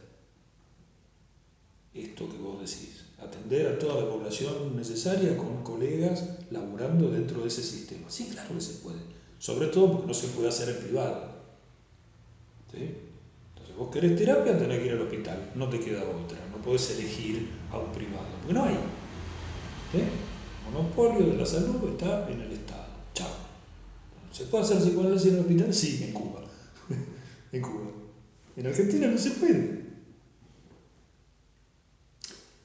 esto que vos decís, atender a toda la población necesaria con colegas laburando dentro de ese sistema. Sí, claro que se puede, sobre todo porque no se puede hacer en privado. ¿Sí? Entonces vos querés terapia, tenés que ir al hospital, no te queda otra, no podés elegir a un privado, porque no hay. ¿Sí? El monopolio de la salud está en el Estado. Chao. ¿Se puede hacer psicoanálisis en el hospital? Sí, en Cuba. En Cuba. En Argentina no se puede.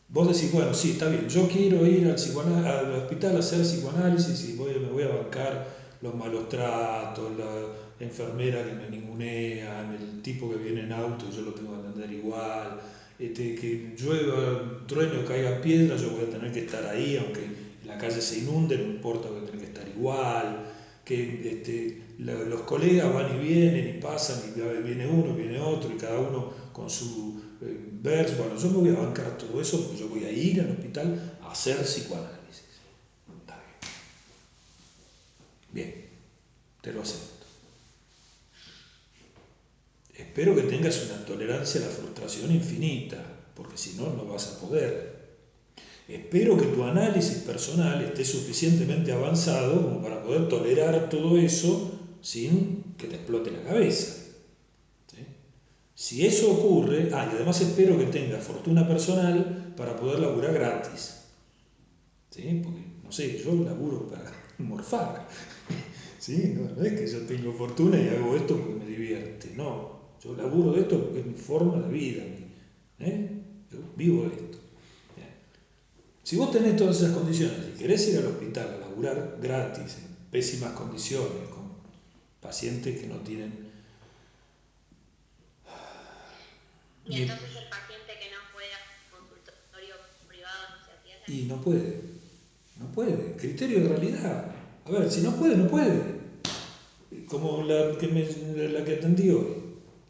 Vos decís, bueno, sí, está bien, yo quiero ir al hospital a hacer psicoanálisis y me voy a bancar los malos tratos, la enfermera que me ningunean, el tipo que viene en auto y yo lo tengo que atender igual, que llueva, truene o caigan piedras, yo voy a tener que estar ahí, aunque la calle se inunde, no importa, voy a tener que estar igual, que los colegas van y vienen y pasan y viene uno, viene otro y cada uno con su verso. Bueno, yo me voy a bancar todo eso porque yo voy a ir al hospital a hacer psicoanálisis. Está bien. Bien, te lo acepto. Espero que tengas una tolerancia a la frustración infinita, porque si no, no vas a poder. Espero que tu análisis personal esté suficientemente avanzado como para poder tolerar todo eso sin que te explote la cabeza. ¿Sí? Si eso ocurre, y además espero que tengas fortuna personal para poder laburar gratis. ¿Sí? Porque, no sé, yo laburo para morfar. ¿Sí? No es que yo tengo fortuna y hago esto porque me divierte. No, yo laburo de esto porque es mi forma de vida. Yo vivo de esto. Bien. Si vos tenés todas esas condiciones y querés ir al hospital a laburar gratis, en pésimas condiciones, con pacientes que no tienen... Y entonces el paciente que no puede ir a un consultorio privado no se atiende. Y no puede, no puede. Criterio de realidad. A ver, si no puede, no puede. Como la que atendí hoy.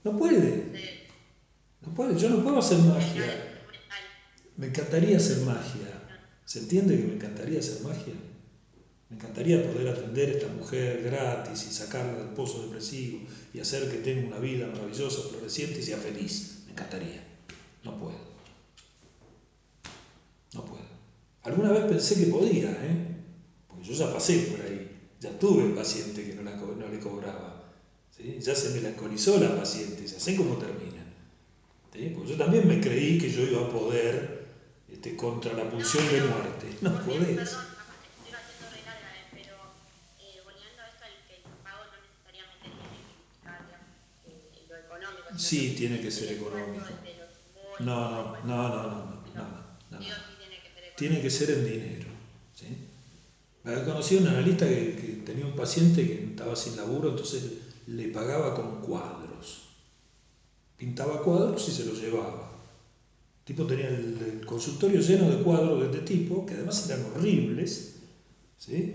No puede. Sí. No puede. Yo no puedo hacer magia. Me encantaría hacer magia. ¿Se entiende que me encantaría hacer magia? Me encantaría poder atender a esta mujer gratis y sacarla del pozo depresivo y hacer que tenga una vida maravillosa, floreciente y sea feliz. Me encantaría. No puedo. No puedo. Alguna vez pensé que podía, porque yo ya pasé por ahí. Ya tuve paciente que no le cobraba. ¿Sí? Ya se melancolizó la paciente, ya sé cómo termina. ¿Sí? Porque yo también me creí que yo iba a poder contra la pulsión de muerte. No podés. Perdón, capaz que estoy haciendo re larga, pero volviendo a esto, que el pago no necesariamente tiene que implicar lo económico, sino Sí, tiene que el ser esfuerzo económico. de lo simbólico, No. sí o sí tiene que ser Tiene que económico. ser en dinero. ¿Sí? Conocí a un analista que tenía un paciente que estaba sin laburo, entonces le pagaba con cuadros. Pintaba cuadros y se los llevaba. El tipo tenía el consultorio lleno de cuadros de este tipo, que además eran horribles, ¿sí?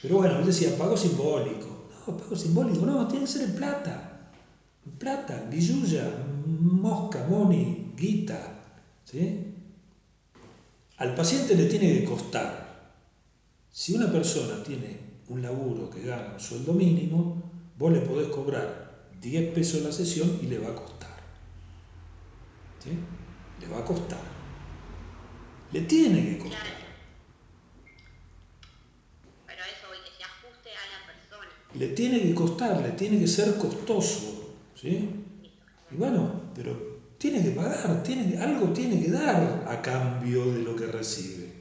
Pero bueno, él decía, pago simbólico. No, pago simbólico, no, tiene que ser en plata, en billulla, mosca, money, guita, ¿sí? Al paciente le tiene que costar. Si una persona tiene un laburo que gana un sueldo mínimo, vos le podés cobrar 10 pesos la sesión y le va a costar. ¿Sí? Le va a costar. Le tiene que costar. Claro, pero a eso voy, que se ajuste a la persona. Le tiene que costar, le tiene que ser costoso. ¿Sí? Listo, Y genial. bueno, pero tiene que pagar, algo tiene que dar a cambio de lo que recibe.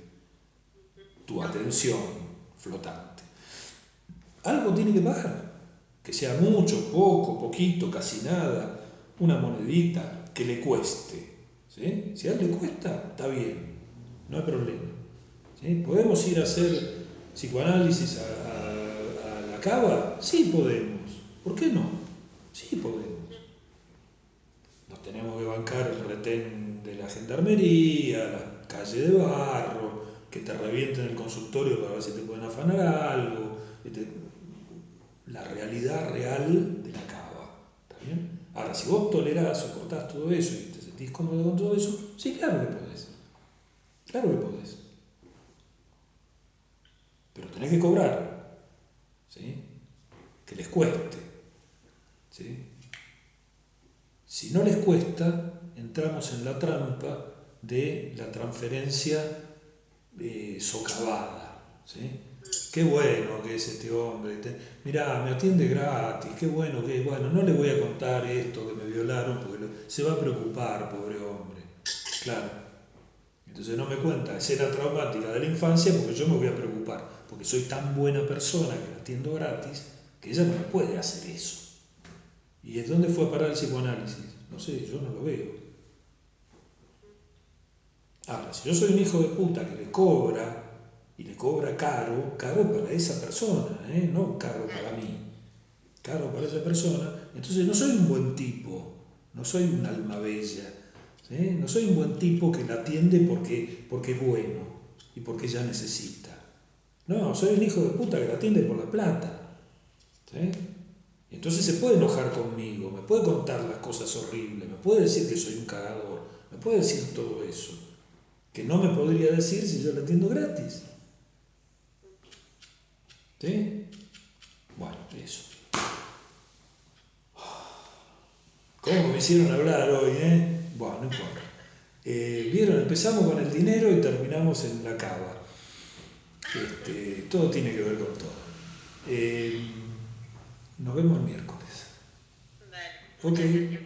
Tu No, atención flotante. Algo tiene que pagar. Que sea mucho, poco, poquito, casi nada, una monedita, que le cueste. ¿Sí? Si a él le cuesta, está bien, no hay problema. ¿Sí? ¿Podemos ir a hacer psicoanálisis a la cava? Sí podemos. ¿Por qué no? Sí podemos. Nos tenemos que bancar el retén de la gendarmería, la calle de barro, que te revienten el consultorio para ver si te pueden afanar algo. La realidad real de la cava. ¿Está bien? Ahora, si vos tolerás, soportás todo eso y te sentís cómodo con todo eso, sí, claro que podés. Claro que podés. Pero tenés que cobrar. ¿Sí? Que les cueste. ¿Sí? Si no les cuesta, entramos en la trampa de la transferencia socavada. ¿Sí? Qué bueno que es este hombre. Mirá, me atiende gratis. Qué bueno que, bueno, no le voy a contar esto que me violaron porque se va a preocupar, pobre hombre. Claro. Entonces no me cuenta escena traumática de la infancia porque yo me voy a preocupar. Porque soy tan buena persona que la atiendo gratis que ella no me puede hacer eso. ¿Y es dónde fue a parar el psicoanálisis? No sé, yo no lo veo. Ahora, si yo soy un hijo de puta que le cobra y le cobra caro, caro para esa persona, no caro para mí, caro para esa persona, entonces no soy un buen tipo, no soy un alma bella, ¿sí? No soy un buen tipo que la atiende porque es bueno y porque ella necesita. No, soy un hijo de puta que la atiende por la plata. ¿Sí? Entonces se puede enojar conmigo, me puede contar las cosas horribles, me puede decir que soy un cagador, me puede decir todo eso, que no me podría decir si yo la atiendo gratis. ¿Sí? Bueno, eso. ¿Cómo me hicieron hablar hoy, Bueno, no importa. Vieron, empezamos con el dinero y terminamos en la cava. Todo tiene que ver con todo. Nos vemos el miércoles. Vale, Ok. muchas gracias.